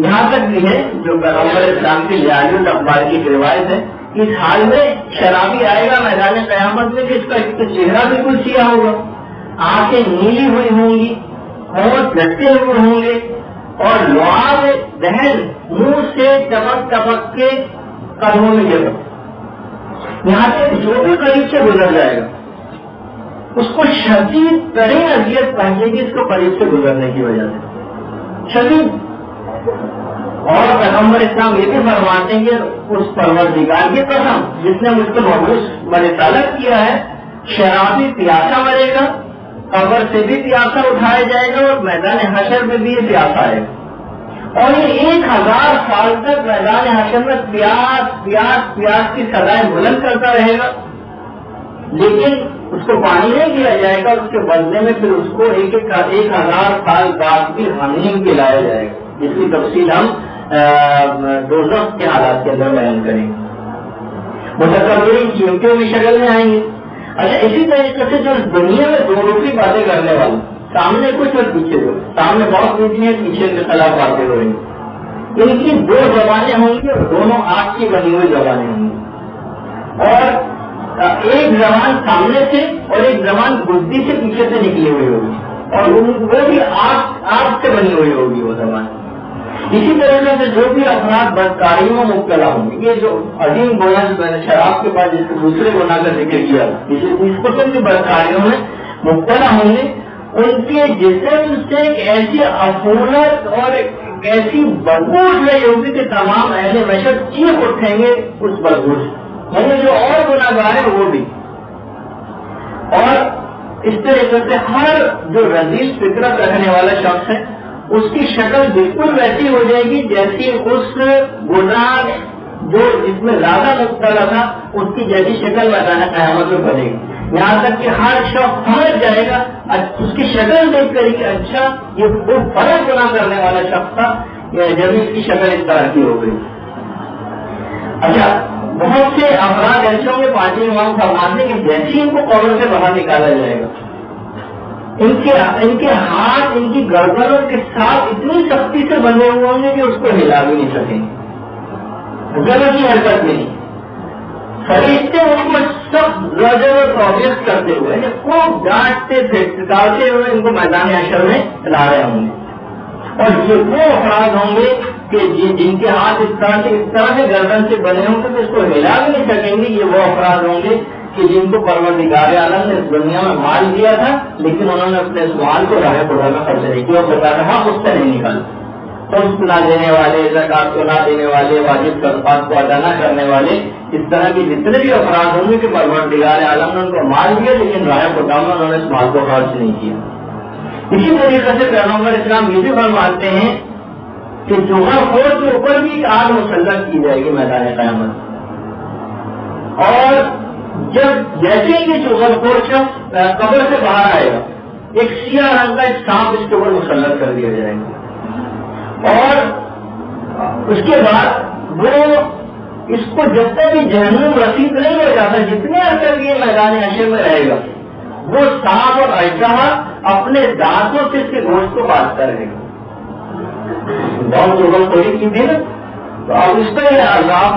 S4: یہاں تک بھی ہے جو پیغمبر اسلام کی لیالی الاخبار کی روایت ہے, اس حال میں شرابی آئے گا میدان قیامت میں کہ اس کا چہرہ بالکل سیاہ ہوگا, آنکھیں نیلی ہوئی ہوں گی, ہونٹ لٹکے ہوئے ہوں گے, اور لعاب دہن منہ سے ٹپک کے قدموں میں گر. یہاں سے جو بھی قریب سے گزر جائے گا اس کو شدید ترین اذیت پہنچے گی اس کو قریب سے گزرنے کی وجہ سے, شدید. اور پیغمبر اسلام یہ بھی فرماتے ہیں کہ اس پروردگار کی قسم جس نے مجھ کو مبعوث برسالت کیا ہے, شرابی پیاسا مرے گا, قبر سے بھی پیاسا اٹھایا جائے گا, اور میدان حشر میں بھی یہ پیاسا ہے, اور یہ 1000 سال تک میدان حشر میں پیاس کی سزائیں بلند کرتا رہے گا, لیکن اس کو پانی نہیں دیا جائے گا. اس کے بدلے میں پھر اس کو 1000 سال بعد بھی حمیم پلایا جائے گا, جس کی تفصیل ہم دوزخ کے حالات کے اندر بیان کریں گے. متکبرین چیونٹیوں کی شکل میں آئیں گے. اچھا, اسی طریقے سے جو دنیا میں دو روپی باتیں کرنے والے, سامنے کچھ اور پیچھے دو, سامنے بہت کچھ ہے, پیچھے کے خلاف باتیں ہوئیں گی. ان کی 2 زبانیں ہوں گی, اور دونوں آنکھ کی بنی ہوئی زبانیں ہوں گی, اور ایک زبان سامنے سے اور ایک زبان گدی سے پیچھے سے نکلی ہوئی ہوگی, اور وہ بھی آنکھ سے بنی ہوئی ہوگی وہ زبان. اسی طریقے سے جو بھی افراد بدکاریوں میں مبتلا ہوں گے، یہ جو عظیم گناہ جو میں نے شراب کے بعد جس دوسرے گناہ کا ذکر کیا، اس قسم کی بدکاریوں میں مبتلا ہوں گے، ان کے جسم سے ایک ایسی عفونت اور ایسی بدبو اٹھ ہوگی کہ تمام اہل محشر چیخ اٹھیں گے اس بدبو سے، یعنی جو اور گناہ گار ہے وہ بھی۔ اور اس طریقے سے ہر جو رذیل فطرت رکھنے والا شخص ہے اس کی شکل بالکل ویسی ہو جائے گی جیسی اس گناہ جو جس میں زیادہ مبتلا تھا اس کی جیسی شکل بتانا قیامت میں بنے گی، یہاں تک کہ ہر شخص سمجھ جائے گا اس کی شکل دیکھ کر کہ اچھا یہ وہ بڑا گناہ کرنے والا شخص تھا، جب اس کی شکل اس طرح کی ہو گئی۔ اچھا، بہت سے افراد ایسے ہوں گے، پانچویں امام فرماتے ہیں کہ جیسے ان کو قبر سے باہر نکالا جائے گا، ان کے ہاتھ ان کی گردنوں کے ساتھ اتنی سختی سے بندھے ہوئے ہوں گے کہ اس کو ہلا بھی نہیں سکیں گے، ذرا کی حرکت بھی نہیں۔ فرشتے ان کو سخت زجر اور توبیخ کرتے ہوئے خوب ڈانٹتے پھٹکارتے ہوئے ان کو میدان حشر میں لا رہے ہوں گے، اور یہ وہ افراد ہوں گے کہ جن کے ہاتھ اس طرح سے گردن سے بنے ہوں گے کہ اس کو ہلا بھی نہیں سکیں گے۔ یہ وہ افراد ہوں گے کہ جن کو پروردگار عالم نے اس دنیا میں مال دیا تھا لیکن انہوں نے اپنے اس مال کو راہ خدا میں خرچ نہیں کیا، اور بتا رہا اس سے نہیں نکالا۔ قسط نہ دینے والے، زکات کو نہ دینے والے، واجب صدقات کو ادا نہ کرنے والے، اس طرح کے جتنے بھی افراد ہوں گے کہ پروردگار عالم نے ان کو مال دیا لیکن راہ خدا میں انہوں نے اس مال کو خرچ نہیں کیا۔ اسی طریقے سے پیغمبر اسلام یہ بھی فرماتے ہیں کہ جوہر خور کے اوپر بھی ایک آگ مسلط کی جائے گی میدان قیامت، اور جب جیسے ہی جوہر خور شخص قبر سے باہر آئے گا ایک سیاہ رنگ کا ایک سانپ اس کے اوپر مسلط کر دیا جائے گا، اور اس کے بعد وہ اس کو جب تک بھی جہنم رسید نہیں ہو جاتا، جتنے عرصے یہ میدان حشر میں رہے گا وہ سانپ اور اژدہا اپنے دانتوں سے اس کے گوشت کو کاٹتا رہے گا۔ بہت جوہر خوری کی تھی نا، تو اب اس کا یہ عذاب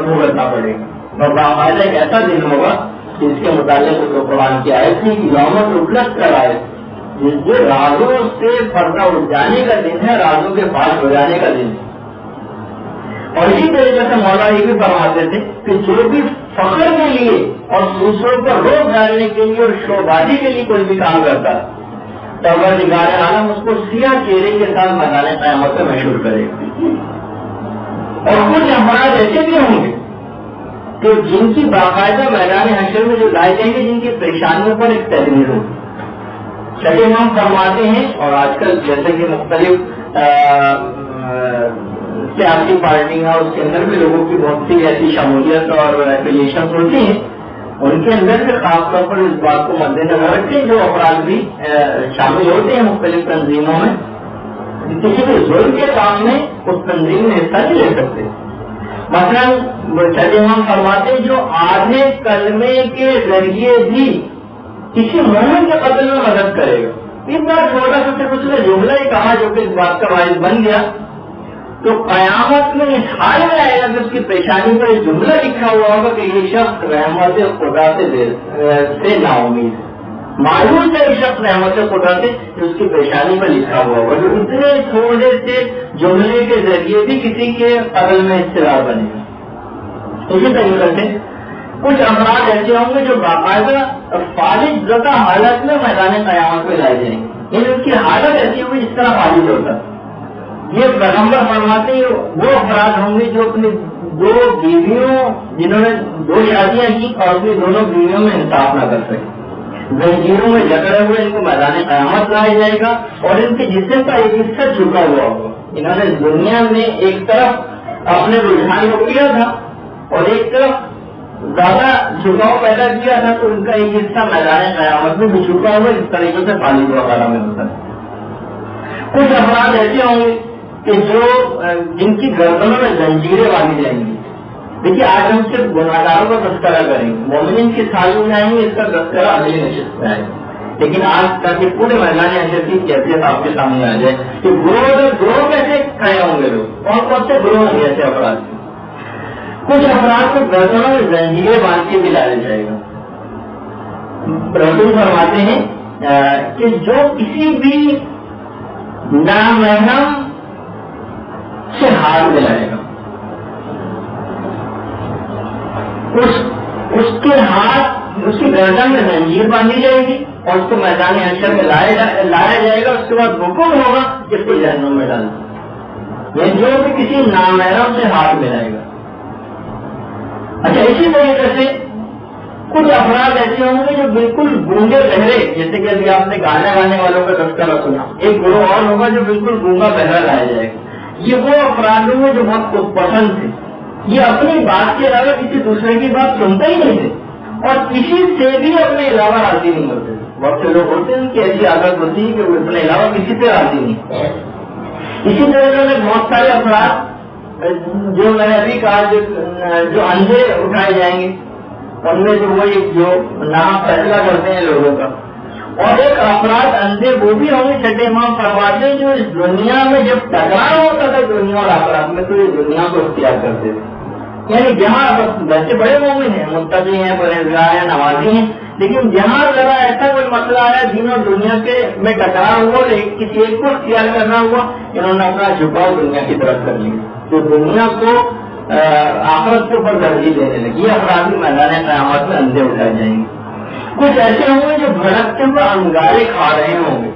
S4: بھگتنا پڑے گا، اور باقاعدہ ایک ایسا دن ہوگا کہ اس کے متعلق تو قرآن کی آیت تھی، یوم اطلق کر آئے، جو رازوں سے پردہ اٹھ جانے کا دن ہے، رازوں کے پاس ہو جانے کا دن ہے۔ اور اسی طریقے سے مولا یہ بھی فرماتے تھے کہ جو بھی فخر کے لیے اور دوسروں پر روک ڈالنے کے لیے اور شوبازی کے لیے کوئی بھی کام کرتا ہے پروردگار عالم اس کو سیاہ چہرے کے ساتھ میدان قیامت میں مشہور کرے گا۔ اور کچھ افراد ایسے بھی ہوں گے کہ جن کی باقاعدہ میدان حشر میں جو لائے جائیں گے، جن کی پریشانیوں پر ایک تدبیر ہوگی۔ چھٹے امام فرماتے ہیں، اور آج کل جیسے کہ مختلف سیاسی پارٹیاں اس کے اندر بھی لوگوں کی بہت سی ایسی شمولیت اور ایفیلیشن ہوتی ہیں، ان کے اندر بھی خاص طور پر اس بات کو مد نظر رکھیں جو افراد بھی شامل ہوتے ہیں مختلف تنظیموں میں، کسی بھی ظلم کے کام میں اس تنظیم میں حصہ نہیں لے سکتے۔ مثلاً چھٹے امام فرماتے ہیں جو آدھے کلمے کے ذریعے بھی کسی مومن کے قتل میں مدد کرے گا، اس بار چھوٹا سا صرف اس نے جملہ ہی کہا جو کہ اس بات کا باعث بن گیا، تو قیامت میں اس حال میں آئے گا کہ اس کی پیشانی پر ایک جملہ لکھا ہوا ہوگا کہ یہ شخص رحمت خدا سے نا امید ہے، معلوم ہے یہ شخص رحمت خدا سے اس کی پیشانی پر لکھا ہوا ہوگا، جو اتنے تھوڑے سے جملے کے ذریعے بھی کسی کے قتل میں حصہ بنے گا۔ اسی طریقے سے کچھ افراد ایسے ہوں گے جو باقاعدہ فالج زدہ حالت میں میدان قیامت میں لائے جائیں گے، یعنی ان کی حالت ایسی ہوگی جس طرح فالج ہوتا ہے۔ یہ پیغمبر فرماتے ہیں وہ افراد ہوں گے جو اپنی دو بیویوں، جنہوں نے 2 شادیاں کی اور اپنی دونوں بیویوں میں انصاف نہ کر سکے، زنجیروں میں جکڑے ہوئے ان کو میدان قیامت لایا جائے گا، اور ان کے جسم کا ایک حصہ جھکا ہوا ہوگا۔ انہوں نے دنیا میں ایک طرف اپنے رجحان کو کیا تھا اور ایک طرف زیادہ جھکاؤ پیدا کیا تھا، تو ان کا ایک حصہ میدان قیامت میں بھی جھکا ہوا اس طریقے سے فالج وغیرہ میں ہوتا ہے۔ کچھ افراد ایسے ہوں گے کہ جن کی گردنوں میں زنجیریں باندھی جائیں گی۔ دیکھیے آج ہم صرف گناہگاروں کا تذکرہ کریں گے، مومنین کی سالوں میں آئیں گے، اس کا تذکرہ اگلی نشست میں آئے گا، لیکن آج تک پورے میدان حشر کی کیفیت آپ کے سامنے آ جائے کہ گروہ کیسے کھڑے ہوں گے لوگ، اور کون سے گروہ ہوں گے ایسے افراد۔ کچھ افراد کو گردنوں میں زنجیریں باندھ کے بھی لایا جائے گا۔ رسول فرماتے ہیں کہ جو کسی بھی نامحرم ہاتھ ملائے گا، اس کے ہاتھ، اس کی گردن میں زنجیر باندھی جائے گی اور اس کو میدان حشر میں لایا جائے گا. اس کے بعد حکم ہوگا کہ اس کو جہنم میں ڈالنا. یہ جو بھی کسی نامحرم سے ہاتھ ملائے گا. اچھا، اسی طریقے سے کچھ افراد ایسے ہوں گے جو بالکل گونگے بہرے، جیسے کہ ابھی آپ نے گانے گانے والوں کا تذکرہ سنا. ایک گروہ اور ہوگا جو بالکل گونگا بہرا لایا جائے گا. یہ وہ افراد ہوں گے جو بہت خود پسند تھے، یہ اپنی بات کے علاوہ کسی دوسرے کی بات سنتے ہی نہیں تھے اور کسی سے بھی اپنے علاوہ راضی نہیں ہوتے. بہت سے لوگ ہوتے ہیں ان کی ایسی عادت ہوتی ہے کہ وہ اپنے علاوہ کسی سے راضی نہیں. اسی طرح سے بہت سارے افراد جو میں نے ابھی کہا جو اندھے اٹھائے جائیں گے، ان میں جو وہی جو نام فیصلہ کرتے ہیں لوگوں کا. اور ایک افراد اندھے وہ بھی ہوں گے، چھٹے امام فرماتے ہیں جو اس دنیا میں جب ٹکراؤ ہوتا تھا دنیا اور آخرت میں، تو یہ دنیا کو اختیار کرتے تھے. یعنی جہاں ویسے بڑے مومن ہیں، متقی ہیں، پرہیزگار ہیں، نمازی ہیں، لیکن جہاں ذرا ایسا کوئی مسئلہ آیا دین اور دنیا کے میں ٹکراؤ ہوا، کسی ایک کو اختیار کرنا ہوا، انہوں نے اپنا جھکاؤ دنیا کی طرف کر لیا، تو دنیا کو آخرت کے اوپر ترجیح دینے لگی. یہ افراد بھی میدان قیامت میں اندھے اٹھائے جائیں گے. کچھ ایسے ہوں گے جو بھڑکتے ہوئے انگارے کھا رہے ہوں گے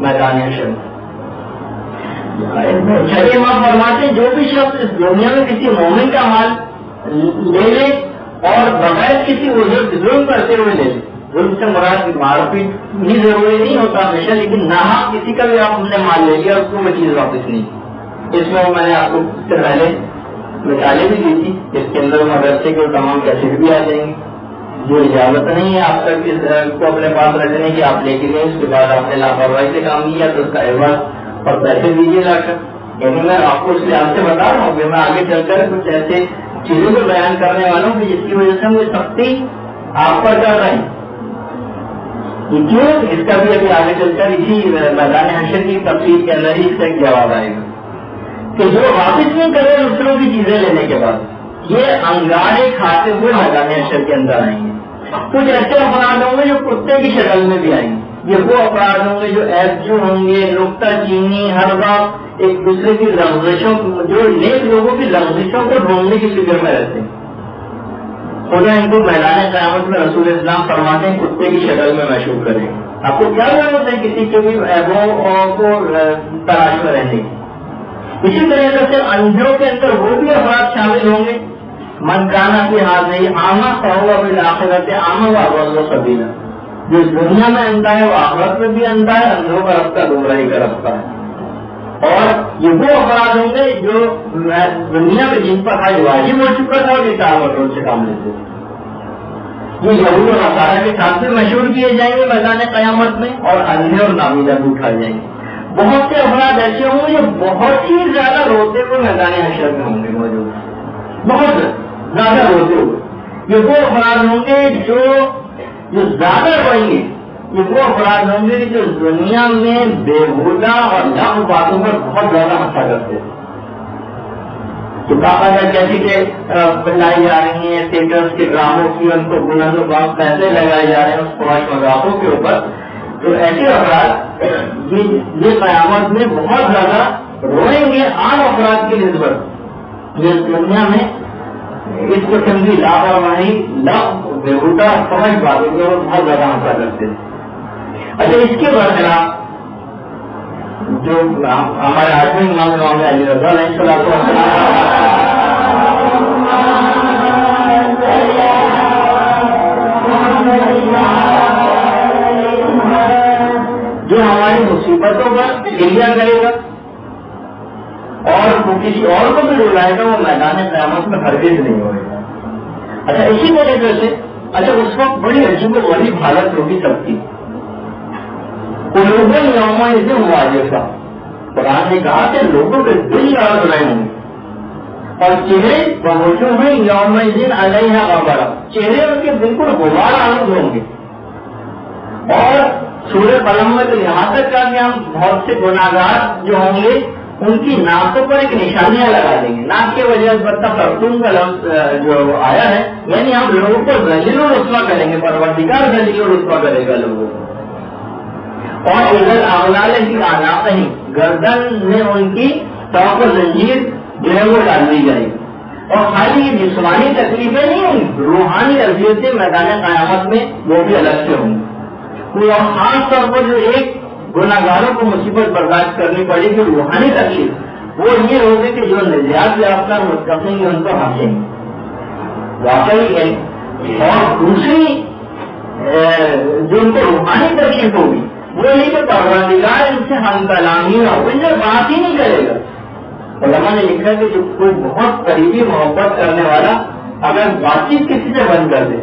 S4: میدان حشر میں. چھٹے امام فرماتے ہیں جو بھی شخص اس دنیا میں کسی مومن کا مال لے لے اور بغیر کسی ظلم کرتے ہوئے لے لے، ظلم سے مراد مار پیٹ بھی ضروری نہیں ہوتا ہمیشہ، لیکن ناحق کسی کا بھی آپ نے مال لے لیا اور اس کو وہ چیز واپس نہیں. اس میں میں نے آپ کو اس سے پہلے مثالیں بھی دی تھی، اس کے اندر مدرسے کے تمام کیسٹ بھی آ جائیں گے. جو اجازت نہیں ہے آپ تک اس کو اپنے پاس رکھنے کی، آپ لے کے گئے اس کے بعد آپ نے لاپرواہی سے کام کیا تو اس کا عوض اور پیسے دیجیے لا کر. یعنی میں آپ کو اس لحاظ سے بتا رہا ہوں کہ میں آگے چل کر کچھ ایسے چیزوں کو بیان کرنے والا ہوں کہ جس کی وجہ سے ہم یہ سختی آپ پر کر رہے ہیں. کیوں؟ اس کا بھی ابھی آگے چل کر اسی میدان حشر کی تفصیل کے اندر ہی اس کا ایک جواب آئے گا کہ جو واپس نہیں کرے دوسروں کی چیزیں لینے کے بعد، یہ انگارے کھاتے ہوئے میدان حشر کے اندر آئیں گے. کچھ ایسے افراد ہوں گے جو کتے کی شکل میں بھی آئیں گے. یہ وہ افراد ہوں گے جو ایبجو ہوں گے، نکتہ چینی، ہر وقت ایک دوسرے کی لغزشوں، جو نیک لوگوں کی لغزشوں کو ڈھونڈنے کی فکر میں رہتے ہیں. خدا ان کو میدان قیامت میں رسول اسلام فرماتے ہیں کتے کی شکل میں مشہور کریں. آپ کو کیا ضرورت ہے کسی کے بھی عیبوں کو تلاش میں رہنے کی؟ اسی طریقے سے اندھوں کے اندر وہ بھی افراد شامل ہوں گے. من کانا کی حاضری عامہ فہو بالآخرۃ عامہ واضل سبیلا، جو دنیا میں اندھا ہے وہ آخرت میں بھی اندھا ہے، اندھوں کا رفتہ گمراہی کا رفتہ ہے. اور یہ وہ افراد ہوں گے جو دنیا میں جن پر حج واجب ہو چکا تھا اور یہ ٹال سے کام لیتے تھے. یہ یہود اور نصارہ کے ساتھ بھی مشہور کیے جائیں گے میدان قیامت میں، اور اندھے اور نامیدہ بھی اٹھائے جائیں گے. بہت سے افراد ایسے ہوں گے جو بہت ہی زیادہ روتے ہوئے میدان حشر میں ہوں گے موجود، بہت زیادہ روتے ہوئے. یہ وہ افراد ہوں گے جو زیادہ روئیں گے. یہ وہ افراد ہوں گے جو دنیا میں بےہودہ اور لغو باتوں پر بہت زیادہ ہنسا کرتے ہیں. تو باقاعدہ کیسی کہ بنائی جا رہی ہیں تھیٹرس کے ڈراموں کی، ان کو بلند و باز پیسے لگائے جا رہے ہیں اس خواہش مذاقوں کے اوپر. تو ایسے افراد یہ قیامت میں بہت زیادہ روئیں گے عام افراد کی نسبت. یہ دنیا میں اس قسم کی لاپرواہی، بےہودہ سمجھ باتوں کے اوپر بہت زیادہ ہنسا کرتے ہیں. اچھا، اس کے برخلاف جو ہمارے آٹھویں امام علی رضا علیہ السلام جو ہماری مصیبتوں پر گریہ کرے گا اور کسی اور کو بھی رلائے گا، وہ میدان قیامت میں ہرگز نہیں ہوئے گا. اچھا، اسی طریقے سے اس وقت بڑی عجیب و غریب حالت ہوگی سب کی. قلوب یومئذ واجفہ، قرآن نے کہا کہ لوگوں کے دل لرز رہے ہوں گے اور چہرے ووجوہ یومئذ علیہا غبرہ، چہرے ان کے بالکل غبار آلود ہوں گے. اور سورہ قلم میں تو یہاں تک کہا کہ ہم بہت سے گناہگار جو ہوں گے ان کی ناکوں پر ایک نشانیاں لگا دیں گے. ناک کی وجہ سے تختون کا لفظ جو آیا ہے، یعنی ہم لوگوں کو ذلیل و رسوا کریں گے، پروردگار ذلیل و رسوا کرے گا لوگوں کو. اور ادھر اغلال کی آناق نہیں، گردن میں ان کی توقع زنجیر جو ہے وہ ڈال دی جائے گی. اور خالی جسمانی تکلیفیں نہیں ہوں گی، روحانی اذیتیں میدان قیامت میں وہ بھی الگ سے ہوں گی. اور خاص طور پر جو ایک گناہگاروں کو مصیبت برداشت کرنی پڑے گی روحانی تکلیف، وہ یہ ہوگی کہ جو نجات یافتہ متقین ہیں ان کو ہنسیں گے واقعی ہے. اور دوسری جو ان کو روحانی تکلیف ہوگی وہ یہ کہ پروردگار ان سے ہم کلامی ہو، ان سے بات ہی نہیں کرے گا. علماء نے لکھا کہ جو کوئی بہت قریبی محبت کرنے والا اگر بات چیت کسی سے بند کر دے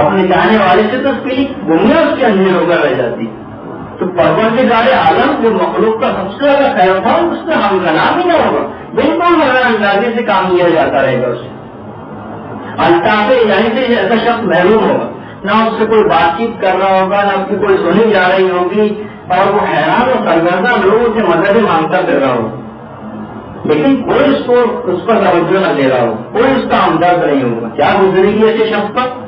S4: اپنے چاہنے والے سے، تو اس کی دنیا اس کے اندر ہو کر رہ جاتی. تو پروردگار عالم جو مخلوق کا سب سے زیادہ خیر تھا اس میں ہم کلام ہی نہ ہوگا، بالکل ہر اندازے سے کام لیا جاتا رہے گا. اسے الطاف الہی سے ایسا شخص محروم ہوگا، نہ اس سے کوئی بات چیت کر رہا ہوگا، نہ اس کی کوئی سنی جا رہی ہوگی، اور وہ حیران و سرگردہ لوگوں سے مدد مانگتا پھر رہا ہوگا، لیکن کوئی اس پر توجہ نہ دے رہا ہو، کوئی اس کا ہمدرد نہیں ہوگا. کیا گزرے گی ایسے شخص پر؟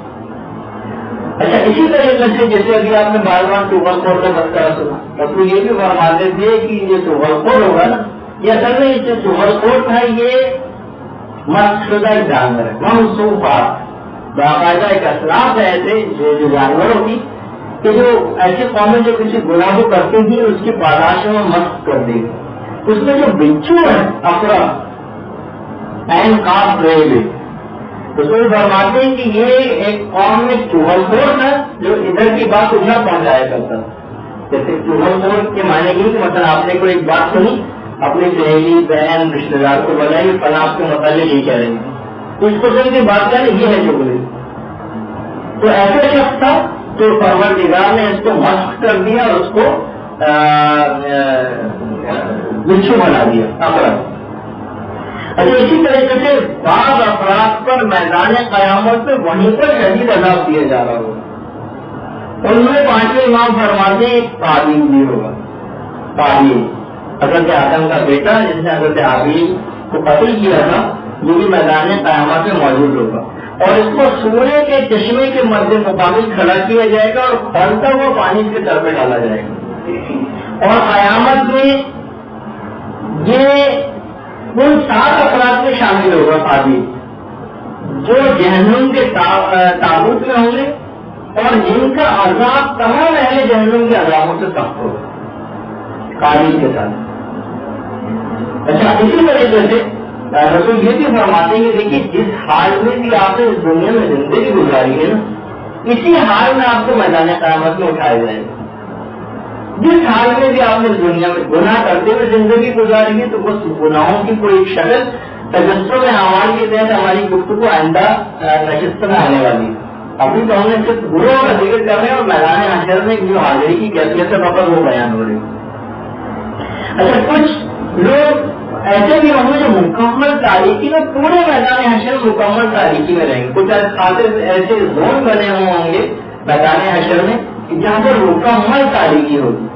S4: اچھا اسی طریقے سے جیسے ابھی آپ نے بار بار سوبر خور کا مسئلہ سنا، تو یہ بھی فرماتے تھے کہ یہ سوبر خور ہوگا نا، یہ اصل میں جو سوبر خور تھا یہ مرد شدہ ایک جانور ہے. باقاعدہ ایک اثرات ہے ایسے جو جانوروں کی کہ جو ایسی قومیں جو کسی گناہ کو کرتی تھی اس کی پاداشوں میں مست کر دی. اس میں جو بچو ہے افرا این کاف رہے گی، اس میں فرماتے ہیں کہ یہ ایک قوم میں چوہل خور تھا جو ادھر کی بات ادھر پہنچایا کرتا تھا. جیسے چوہل خور کے معنی یہ کہ مثلا آپ نے کوئی ایک بات سنی، اپنی سہیلی بہن رشتے دار کو بتائی، فلاں آپ کے متعلق یہ کہہ رہے ہیں، تو اس قسم کی بات کریں یہ ہے چغلی. تو ایسا شخص تھا تو پروردگار نے اس کو مشق کر دیا اور اس کو بچھو بنا دیا افراد. اچھا اسی طریقے سے بعض افراد پر میدان قیامت میں وہیں پر شدید عذاب دیا جا رہا ہوگا. ان میں پانچویں امام فرماتے ہیں ایک قابیل بھی ہوگا. قابیل حضرت آدم کا بیٹا جس نے حضرت حابیل کو قتل کیا تھا، یہ بھی میدان قیامت میں موجود ہوگا. اور اس کو سورج کے چشمے کے مد مقابل کھڑا کیا جائے گا اور کھولتا ہوا پانی کے سر پہ ڈالا جائے گا. اور قیامت میں یہ کل 7 افراد میں شامل ہوگا قابل، جو جہنم کے تابوت میں ہوں گے اور جن کا عذاب تمام اہل جہنم کے عذابوں سے سخت ہوگا قابل کے ساتھ. اچھا اسی طریقے سے رسول یہ بھی فرماتے ہیں کہ دیکھیے جس حال میں بھی آپ نے اس دنیا میں زندگی گزاری ہے نا، اسی حال میں آپ کو میدان قیامت میں اٹھایا جائے گا. جس حال میں بھی آپ نے اس دنیا میں گناہ کرتے ہوئے زندگی گزاری ہے تو بس گناہوں کی کوئی ایک شکل تجسم اعمال کے تحت ہماری گفتگو آئندہ نشست میں آنے والی ہے. ابھی تو ہم نے صرف گروہ کا ذکر کر رہے ہیں اور میدان حشر میں جو حاضری کی کیفیت ہے فقط وہ بیان ہو رہی ہے. اچھا کچھ لوگ ایسے بھی ہوں گے جو مکمل تاریخی میں پورے میدان حشر مکمل تاریخی میں رہیں گے. کچھ خاطر ایسے زون بنے ہوئے ہوں گے میدان حشر میں جہاں پر مکمل تاریخی ہوگی.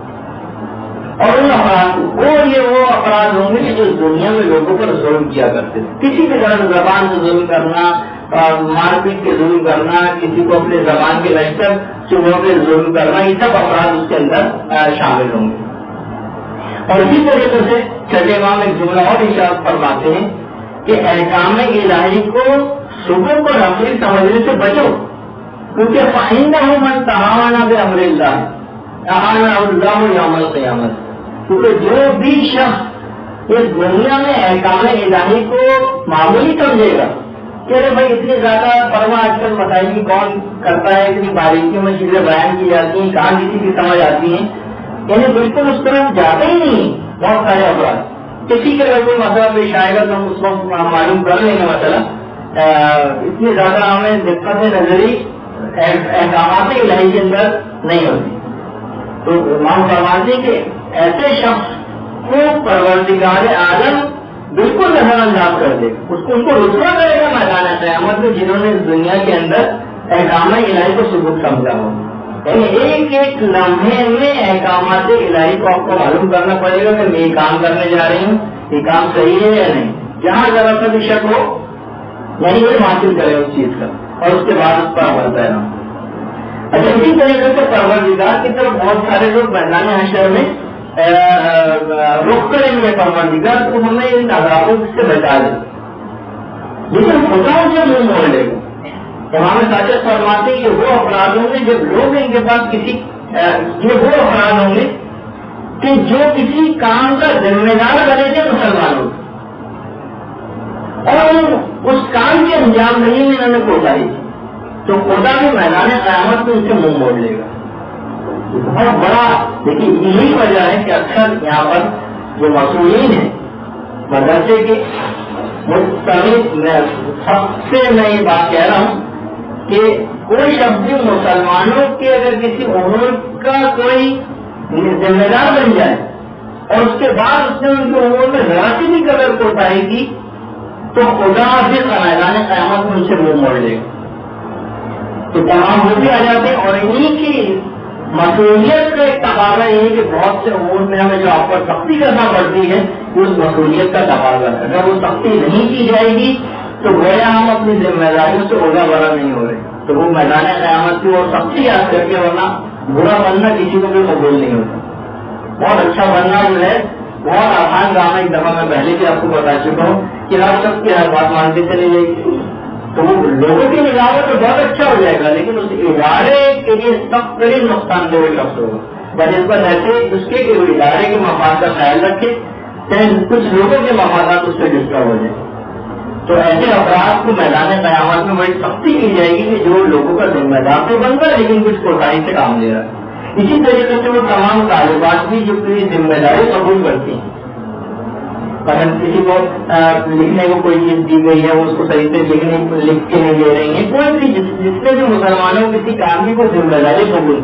S4: اور ان افراد وہ افراد ہوں گے جو دنیا میں لوگوں پر ظلم کیا کرتے تھے، کسی بھی طرح زبان سے ظلم کرنا، مار پیٹ کے ظلم کرنا، کسی کو اپنے زبان کے لشکر چوہوں پہ ظلم کرنا، یہ سب افراد اس کے اندر شامل ہوں گے. اور اسی طریقے سے چھٹے امام ایک جملہ اور ارشاد فرماتے ہیں کہ احکام الہی کو صبح کو نفلی سمجھنے سے بچو، کیونکہ فَإِنَّهُ مَنْ تَعَاوَنَ بِأَمْرِ اللَّهِ أَعَانَهُ اللَّهُ يَوْمَ الْقِيَامَةِ. کیونکہ جو بھی شخص اس دنیا میں احکام الہی کو معمولی سمجھے گا کہ ارے بھائی اتنی زیادہ پرواہ آج کل مسائل کی کون کرتا ہے، اتنی باریکیوں میں چیزیں بیان کی جاتی ہیں، کہاں کسی کی سمجھ آتی ہیں، یعنی بالکل اس طرح جاتے ہی نہیں. بہت سارے افراد کسی کے اگر کوئی مسئلہ پیش آئے گا تو ہم اس وقت معلوم کر لیں گے. مسئلہ اتنی زیادہ ہمیں دقت نظری احکامات الہی کے اندر نہیں ہوتی. تو امام فرماتے ہیں کہ ایسے شخص کو پروردگار عالم بالکل نظر انداز کر دے گا، ان کو رسوا کرے گا میدان قیامت میں جنہوں نے دنیا کے اندر احکام الہی کو ثبوت سمجھا ہو. یعنی ایک ایک لمحے میں احکامات الہی کو آپ کو معلوم کرنا پڑے گا کہ میں یہ کام کرنے جا رہی ہوں، یہ کام صحیح ہے یا نہیں. جہاں ذرا سا بھی شک ہو یعنی وہ حاصل کرے اس چیز کا اور اس کے بعد اس پر عمل پیرا. اچھا اسی طریقے سے پروردگار کی طرف بہت سارے لوگ میدان حشر میں رخ کریں گے پروردگار تو ہمیں ان عذابوں سے بچا دے، لیکن خدا سے منہ موڑ لے گا۔ امام صادق فرماتے ہیں کہ وہ افراد ہوں گے جب لوگ ان کے پاس یہ وہ افراد ہوں گے کہ جو کسی کام کا ذمہ دار بنے تھے مسلمانوں اور اس کام کے انجام نہیں میں انہوں نے کوتاہی کی، تو خدا بھی میدان قیامت میں ان سے منہ موڑ لے گا۔ بہت بڑا، لیکن یہی وجہ ہے کہ اکثر یہاں پر جو مسئولین ہیں مدرسے کے سب سے میں یہ بات کہہ رہا ہوں کہ کوئی شخص بھی مسلمانوں کے اگر کسی امور کا کوئی ذمہ دار بن جائے اور اس کے بعد اس نے ان کے امور میں ذرا سی بھی قدر کوتاہی کی تو خدا بھی میدان قیامت میں ان سے منہ موڑ لے گا۔ تو تمام ہوتے آ جاتے ہیں، اور انہیں کی مسئولیت کا ایک تقاضا یہ ہے کہ بہت سے امور میں ہمیں جو آپ پر سختی کرنا پڑتی ہے اس مسئولیت کا تقاضا ہے۔ اگر وہ سختی نہیں کی جائے گی تو گویا ہم اپنی ذمہ داریوں سے اولا برا نہیں ہو رہے، تو وہ میدان قیامت کی اور سختی یاد کر کے، ورنہ برا بننا کسی کو بھی قبول نہیں ہوتا۔ بہت اچھا بننا جو ہے بہت آسان کام ہے، ایک دفعہ میں پہلے بھی آپ کو بتا چکا ہوں کہ آپ سب کی ہر بات مانتے چلے جائے گی تو وہ لوگوں کی نگاہ میں تو بہت اچھا ہو جائے گا، لیکن اس ادارے کے لیے سب ترین نقصان دہ شخص ہوگا۔ بنسبت ایسے اس کے کہ وہ ادارے کے مفاد کا خیال رکھے، چاہے کچھ لوگوں کے مفادات اس سے ڈسٹرب ہو جائے، تو ایسے افراد کو میدان قیامت میں بڑی سختی کی جائے گی کہ جو لوگوں کا ذمہ دار تو بن رہا ہے لیکن کچھ کوتاہی سے کام لے رہا ہے۔ اسی طریقے سے وہ تمام طالبات بھی جو پوری ذمہ داری قبول کرتی ہیں، اگر کسی کو لکھنے کو کوئی چیز دی گئی ہے وہ اس کو صحیح سے لکھ کے نہیں دے رہی ہے، کوئی بھی جتنے بھی مسلمانوں کسی کام کی کوئی ذمہ داری قبول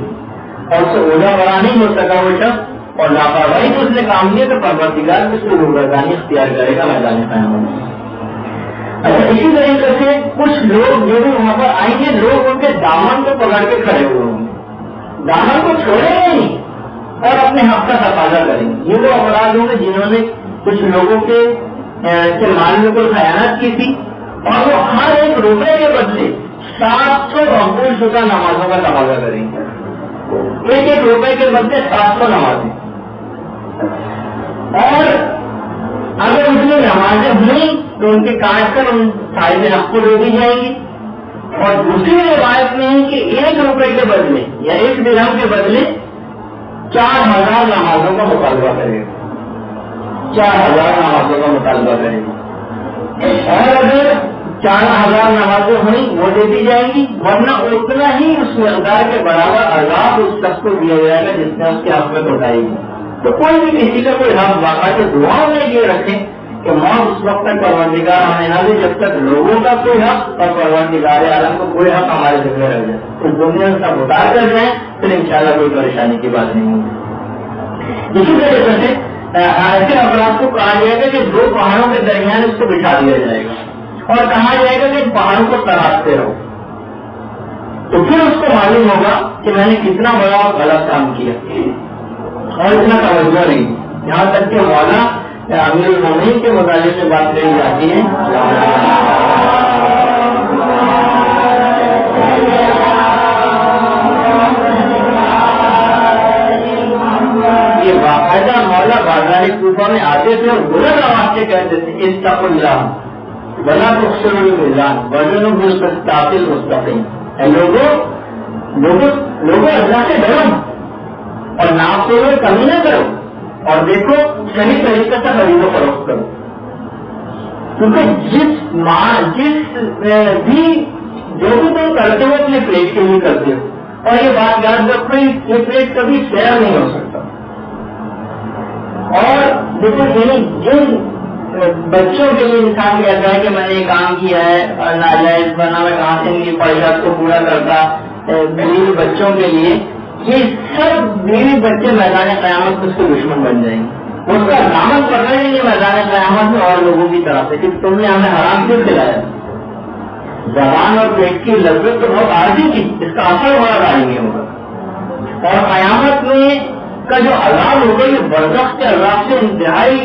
S4: اور اس سے اولا برا نہیں ہو سکا وہ شخص اور لاپرواہی تو اس نے کام کیا تو پروردگار اس کو روگردانی اختیار کرے گا میدان قیامت میں۔ اچھا، اسی طریقے سے کچھ لوگ جو بھی وہاں پر آئیں گے، لوگ ان کے دامن کو پکڑ کے کھڑے ہوئے ہوں گے، دامن کو چھوڑیں گے نہیں اور اپنے حق کا تقاضا کریں گے۔ یہ وہ افراد ہوں گے جنہوں نے کچھ لوگوں کے مال میں کوئی خیانت کی تھی اور وہ ہر ایک روپے کے بدلے 700 مقبول شدہ نمازوں کا تقاضا کریں گے، ایک ایک روپے کے بدلے 700 نمازیں، اور اگر اس میں نمازیں ہوئی تو ان کے کاٹ کر ان صاحب حق کو دے دی جائیں گی۔ اور دوسری روایت میں ہے کہ 1 روپے کے بدلے یا 1 درہم کے بدلے 4000 نمازوں کا مطالبہ کرے گا، 4000 نمازوں کا مطالبہ کرے گا، اور اگر 4000 نمازیں ہوئی وہ دے دی جائیں گی، ورنہ اتنا ہی اس مقدار کے برابر عذاب اس شخص کو دیا جائے گا جس نے اس کے حق میں اٹھائی گی۔ تو کوئی بھی کسی کا کوئی حق باقاعدہ دعاؤں میں یہ رکھے کہ موت اس وقت تک پروردگار ہمیں نہ دے جب تک لوگوں کا کوئی حق اور پروردگار عالم کو کوئی حق ہمارے ذمہ رہ جائے، اس دنیا سے سب اتار کر جائیں پھر انشاءاللہ کوئی پریشانی کی بات نہیں ہوگی۔ اسی طریقے سے ایسے افراد کو کہا جائے گا کہ 2 پہاڑوں کے درمیان اس کو بٹھا دیا جائے گا اور کہا جائے گا کہ ان پہاڑوں کو تراشتے رہو، تو پھر اس کو معلوم ہوگا کہ میں نے کتنا بڑا اور غلط کام کیا اور اتنا توجہ نہیں۔ یہاں تک کہ مولا امیر المومنین کے متعلق سے بات کہی جاتی ہے، یہ باقاعدہ مولا بازار کوفہ میں آتے تھے اور بلند آواز سے کہتے تھے اتقوا اللہ ولا تخسروا الميزان وزنوا بالقسطاس المستقيم۔ لوگوں اللہ سے ڈرو اور ناپ سے ہوئے کمی نہ کرو اور دیکھو صحیح طریقے سے خرید و فروخت کرو، کیونکہ جو بھی تم کرتے ہو اپنے پیٹ کے لیے کرتے ہو، اور یہ بات یاد رکھو یہ پیٹ کبھی شیئر نہیں ہو سکتا۔ اور دیکھو جن بچوں کے لیے انسان کہتا ہے کہ میں نے یہ کام کیا ہے اور ناجائز بنا میں کہاں سے میری خواہشات کو پورا کرتا، بیوی بچوں کے لیے، یہ سب بیوی بچے میدان قیامت اس کے دشمن بن جائیں گے، اس کا دامن پکڑیں گے میدان قیامت میں اور لوگوں کی طرف سے کہ تم نے ہمیں حرام کیوں کھلایا۔ زبان اور پیٹ کی لذت تو بہت عارضی تھی، اس کا اثر بڑا دائمی ہوگا، اور قیامت میں کا جو عذاب ہوگا یہ برزخ کے عذاب سے انتہائی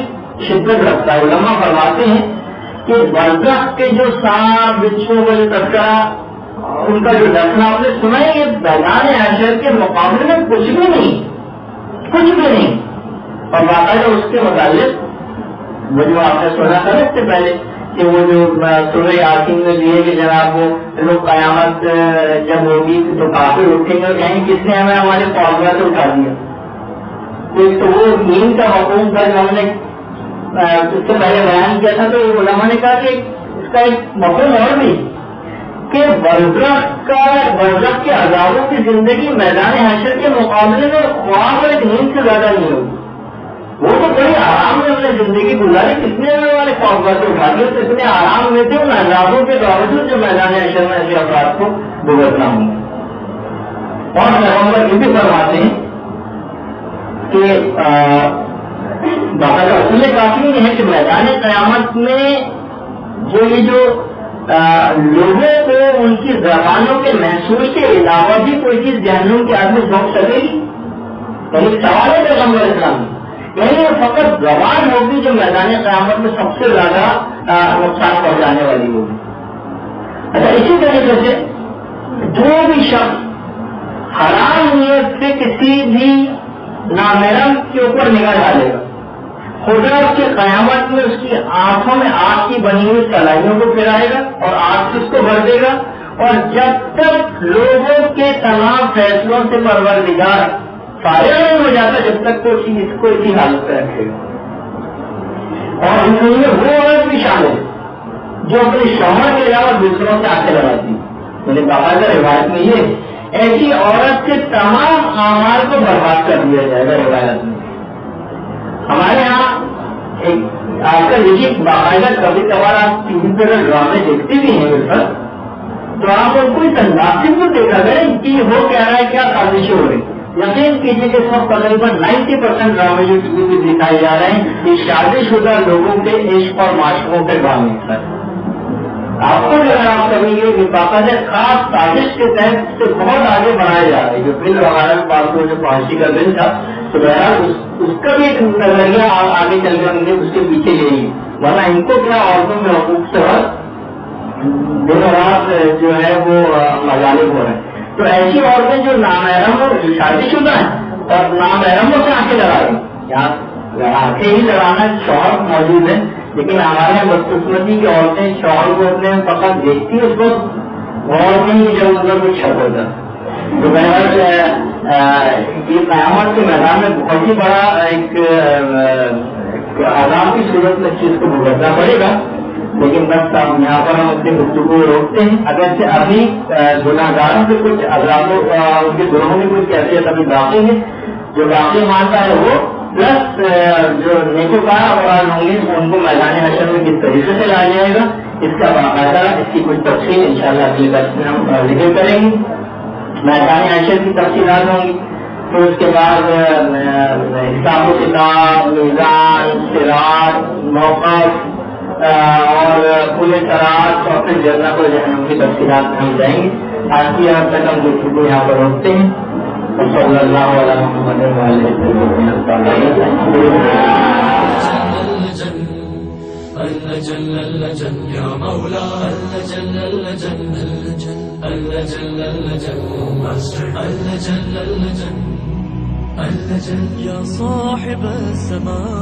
S4: شدت رکھتا ہے۔ علماء فرماتے ہیں کہ برزخ کے جو سانپ بچھو کا جو تذکرہ ان کا جو ڈسنا آپ نے سنا ہے، یہ میدان حشر کے مقابلے میں کچھ بھی نہیں، اور باقاعدہ اس کے متعلق وہ جو آپ نے سنا تھا اس سے پہلے کہ وہ جو سورہ یاسین میں دیے کہ جناب وہ لوگ قیامت جب ہوگی تو کافر اٹھیں گے اور کہیں کس نے ہمیں ہمارے فوجوں سے اٹھا دیا. تو وہ دین کا مفہوم تھا جو ہم نے اس سے پہلے بیان کیا تھا. تو علماء نے کہا کہ اس کا ایک مفہوم اور بھی کہ برزخ کے عذابوں کی زندگی میدان حشر کے مقابلے میں خواب اور ایک نیند سے زیادہ نہیں ہوگی. وہ تو بڑی آرام میں اپنے زندگی گزاری, کتنے والے خواب سے اٹھا دیے تو اتنے آرام میں تھے ان عذابوں کے باوجود جو میدان حشر میں ایسے افراد کو بھگتنا ہوں. اور پیغمبر یہ بھی فرماتے ہیں کہ باقاعدہ اصول کافی نہیں ہے کہ میدان قیامت میں جو یہ جو لوگوں کو ان کی زبانوں کے محسوس کے علاوہ بھی کوئی چیز جہنم کے آدمی سوچ سکے گی. یعنی سوال ہے پیغمبر اسلام یعنی فقط زبان ہوگی جو میدان قیامت میں سب سے زیادہ نقصان پہنچانے والی ہوگی. اچھا اسی طریقے سے جو بھی شخص حرام نیت سے کسی بھی نامحرم کے اوپر نگاہ ڈالے گا, خدا اس کی قیامت میں اس کی آنکھوں میں آگ کی بنی ہوئی سلائیوں کو پھرائے گا اور آگ سے اس کو بھر دے گا. اور جب تک لوگوں کے تمام فیصلوں سے پروردگار فارغ نہیں ہو جاتا جب تک وہ چیز کو اسی حالت پہ رکھے گا. اور ان میں وہ عورت بھی شامل ہے جو اپنے شوہر کے علاوہ دوسروں سے آنکھیں لگاتی ہے. میرے باقاعدہ روایت میں یہ ایسی عورت کے تمام اعمال کو برباد کر دیا جائے گا. روایت میں ہمارے یہاں ایک آج کل یہ باقاعدہ کبھی کبھار آپ ٹی وی پہ ڈرامے دیکھتے بھی ہیں سر, تو آپ ان کو اس انداز سے تو دیکھا کریں کہ ہو کیا رہا ہے, کیا سازشیں ہو رہی. یقین کیجیے کہ اس وقت تقریباً 90% ڈرامے جو ٹی وی پہ دکھائے جا رہے ہیں یہ شادی شدہ لوگوں کے عشق اور معاشروں کے ڈرامے سر. آپ کو جو ہے آپ کہیں گے کہ باقاعدہ خاص سازش کے تحت سے بہت آگے بڑھائے جا رہے ہیں. جو بل وغیرہ کے پاس جو پھانسی کا بل تھا تو بہرحال اس کا بھی ایک نظریہ آگے چل کر اس کے پیچھے یہی, ورنہ ان کو کیا عورتوں میں حقوق سے دن رات جو ہے وہ مغالب ہو رہے ہیں. تو ایسی عورتیں جو نامحرم شادی شدہ ہیں اور نامحرموں سے آنکھیں لگا رہی ہیں, آنکھیں ہی لگانا شوہر موجود ہے لیکن ہمارے بدقسمتی کی عورتیں شوہر کو اپنے فقط دیکھتی اس کو غور نہیں جب مطلب کچھ شک ہوتا. تو بہرحال یہ قیامت کے میدان میں بہت ہی بڑا ایک عذاب کی صورت میں چیز کو بھگتنا پڑے گا. لیکن بس یہاں پر ہم اپنی گفتگو کو روکتے ہیں. اگرچہ ابھی گناہ گاروں کے کچھ عذابوں ان کے گروہوں میں کچھ کیفیت ابھی باقی ہے, جو باقی مانتا ہے وہ پلس جو نیکوکار افراد ہوں گے ان کو میدان حشر میں کس طریقے سے لایا جائے گا اس کا باقاعدہ اس کی کچھ تفصیل انشاءاللہ اگلی درس میں ہم ذکر کریں گے. میدان حشر کی تفصیلات ہوں گی, پھر اس کے بعد حساب و کتاب, میزان, صراط, موقف اور پورے سرات اور پھر جنت و جہنم کی تفصیلات میں ہم جائیں گے. آج کی یہاں تک ہم گفتگو یہاں پر روکتے ہیں. صلی اللہ علیہ
S2: يا صاحب السماء